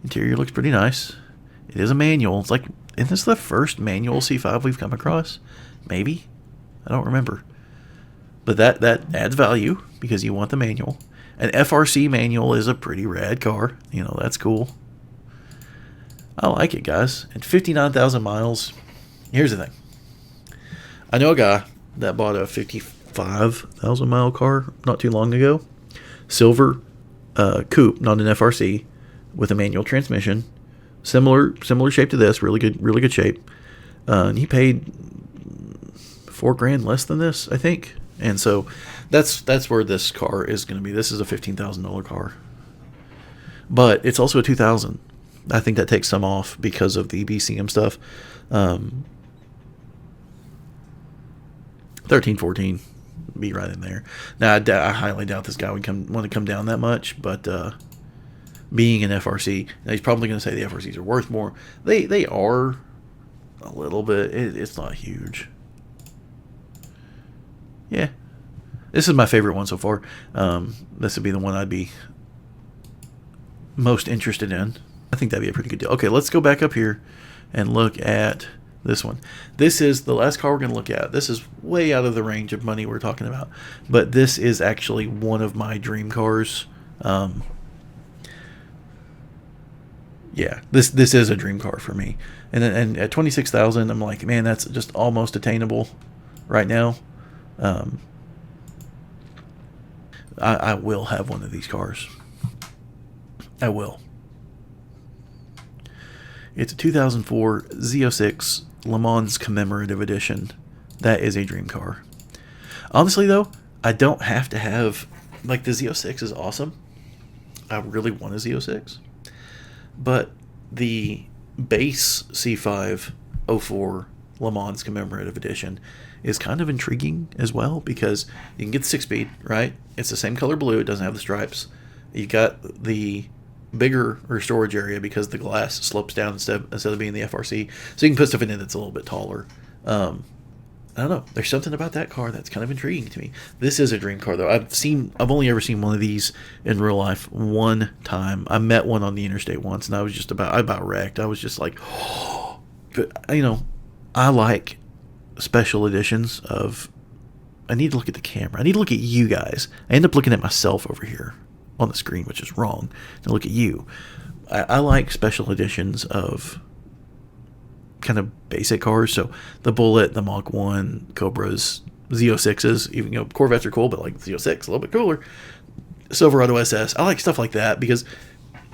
Interior looks pretty nice. It is a manual. Isn't this the first manual C5 we've come across? Maybe. I don't remember. But that adds value because you want the manual. An FRC manual is a pretty rad car. That's cool. I like it, guys. And 59,000 miles. Here's the thing. I know a guy that bought a 55,000 mile car not too long ago. Silver coupe, not an FRC, with a manual transmission. Similar shape to this. Really good shape. And he paid $4,000 less than this, I think. And so that's where this car is going to be. This is a $15,000 car. But it's also a 2000. I think that takes some off because of the BCM stuff. 13, 14 be right in there. Now, I highly doubt this guy would want to come down that much, but being an FRC, now he's probably going to say the FRCs are worth more. They are a little bit. It's not huge. Yeah. This is my favorite one so far. This would be the one I'd be most interested in. I think that'd be a pretty good deal. Okay, let's go back up here and look at this one. This is the last car we're going to look at. This is way out of the range of money we're talking about, but this is actually one of my dream cars. Yeah, this is a dream car for me. And at 26,000, I'm like, man, that's just almost attainable right now. I will have one of these cars. I will. It's a 2004 Z06 Le Mans Commemorative Edition. That is a dream car. Honestly, though, I don't have to have... Like, the Z06 is awesome. I really want a Z06. But the base C5 04 Le Mans Commemorative Edition is kind of intriguing as well, because you can get the 6-speed, right? It's the same color blue. It doesn't have the stripes. You got the bigger storage area because the glass slopes down instead of being the FRC, so you can put stuff in it that's a little bit taller. I don't know. There's something about that car that's kind of intriguing to me. This is a dream car, though. I've only ever seen one of these in real life one time. I met one on the interstate once, and I about wrecked. I was just like, oh. But I like special editions of. I need to look at the camera. I need to look at you guys. I end up looking at myself over here on the screen, which is wrong. Now look at you. I like special editions of kind of basic cars. So the Bullet, the Mach 1, Cobras, Z06s, even Corvettes are cool, but like Z06 a little bit cooler. Silverado SS. I like stuff like that because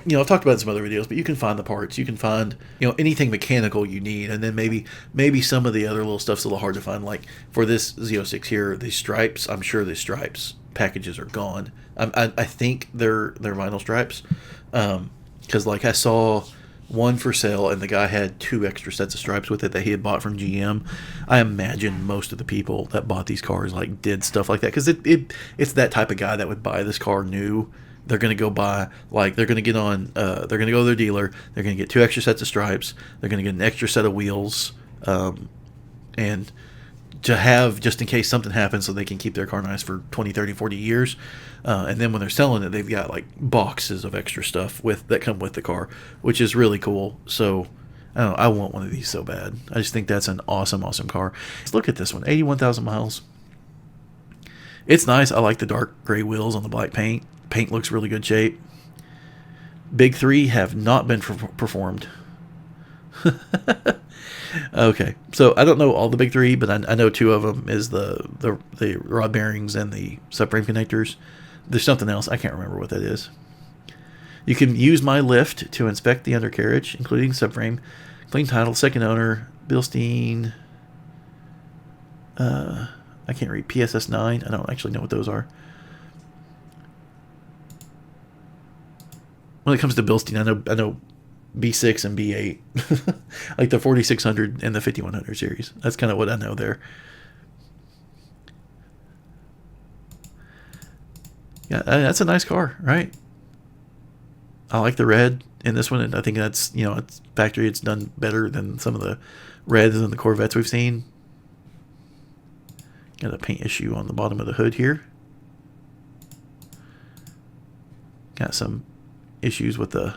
I've talked about it in some other videos, but you can find the parts, you can find anything mechanical you need, and then maybe some of the other little stuff's a little hard to find. Like for this Z06 here, these stripes, I'm sure the stripes packages are gone. I think they're vinyl stripes, because like I saw one for sale and the guy had 2 extra sets of stripes with it that he had bought from GM. I imagine most of the people that bought these cars like did stuff like that, because it's that type of guy that would buy this car new. They're going to go buy, like, they're going to they're going to go to their dealer, they're going to get 2 extra sets of stripes, they're going to get an extra set of wheels, and to have just in case something happens so they can keep their car nice for 20, 30, 40 years. And then when they're selling it, they've got like boxes of extra stuff that come with the car, which is really cool. So I don't know, I want one of these so bad. I just think that's an awesome, awesome car. Let's look at this one, 81,000 miles. It's nice. I like the dark gray wheels on the black paint. Paint looks really good shape. Big 3 have not been performed. Okay, so I don't know all the big 3, but I know 2 of them is the rod bearings and the subframe connectors. There's something else. I can't remember what that is. You can use my lift to inspect the undercarriage, including subframe. Clean title, second owner, Bilstein. I can't read. PSS 9. I don't actually know what those are. When it comes to Bilstein, I know B6 and B8, like the 4600 and the 5100 series. That's kind of what I know there. Yeah, that's a nice car, right? I like the red in this one, and I think that's, it's factory. It's done better than some of the reds and the Corvettes we've seen. Got a paint issue on the bottom of the hood here. Got some issues with the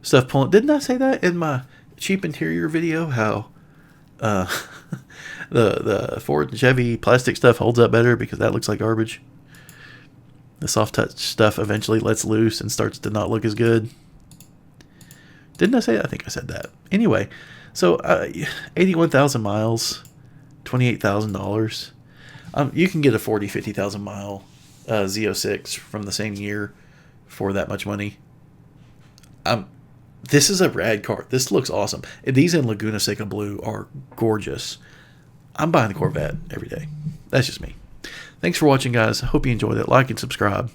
stuff pulling. Didn't I say that in my cheap interior video? How the Ford and Chevy plastic stuff holds up better because that looks like garbage. The soft touch stuff eventually lets loose and starts to not look as good. Didn't I say that? I think I said that. Anyway, so 81,000 miles, $28,000. You can get a 40, 50,000 mile Z06 from the same year for that much money. This is a rad car. This looks awesome. These in Laguna Seca Blue are gorgeous. I'm buying the Corvette every day. That's just me. Thanks for watching, guys. Hope you enjoyed it. Like and subscribe.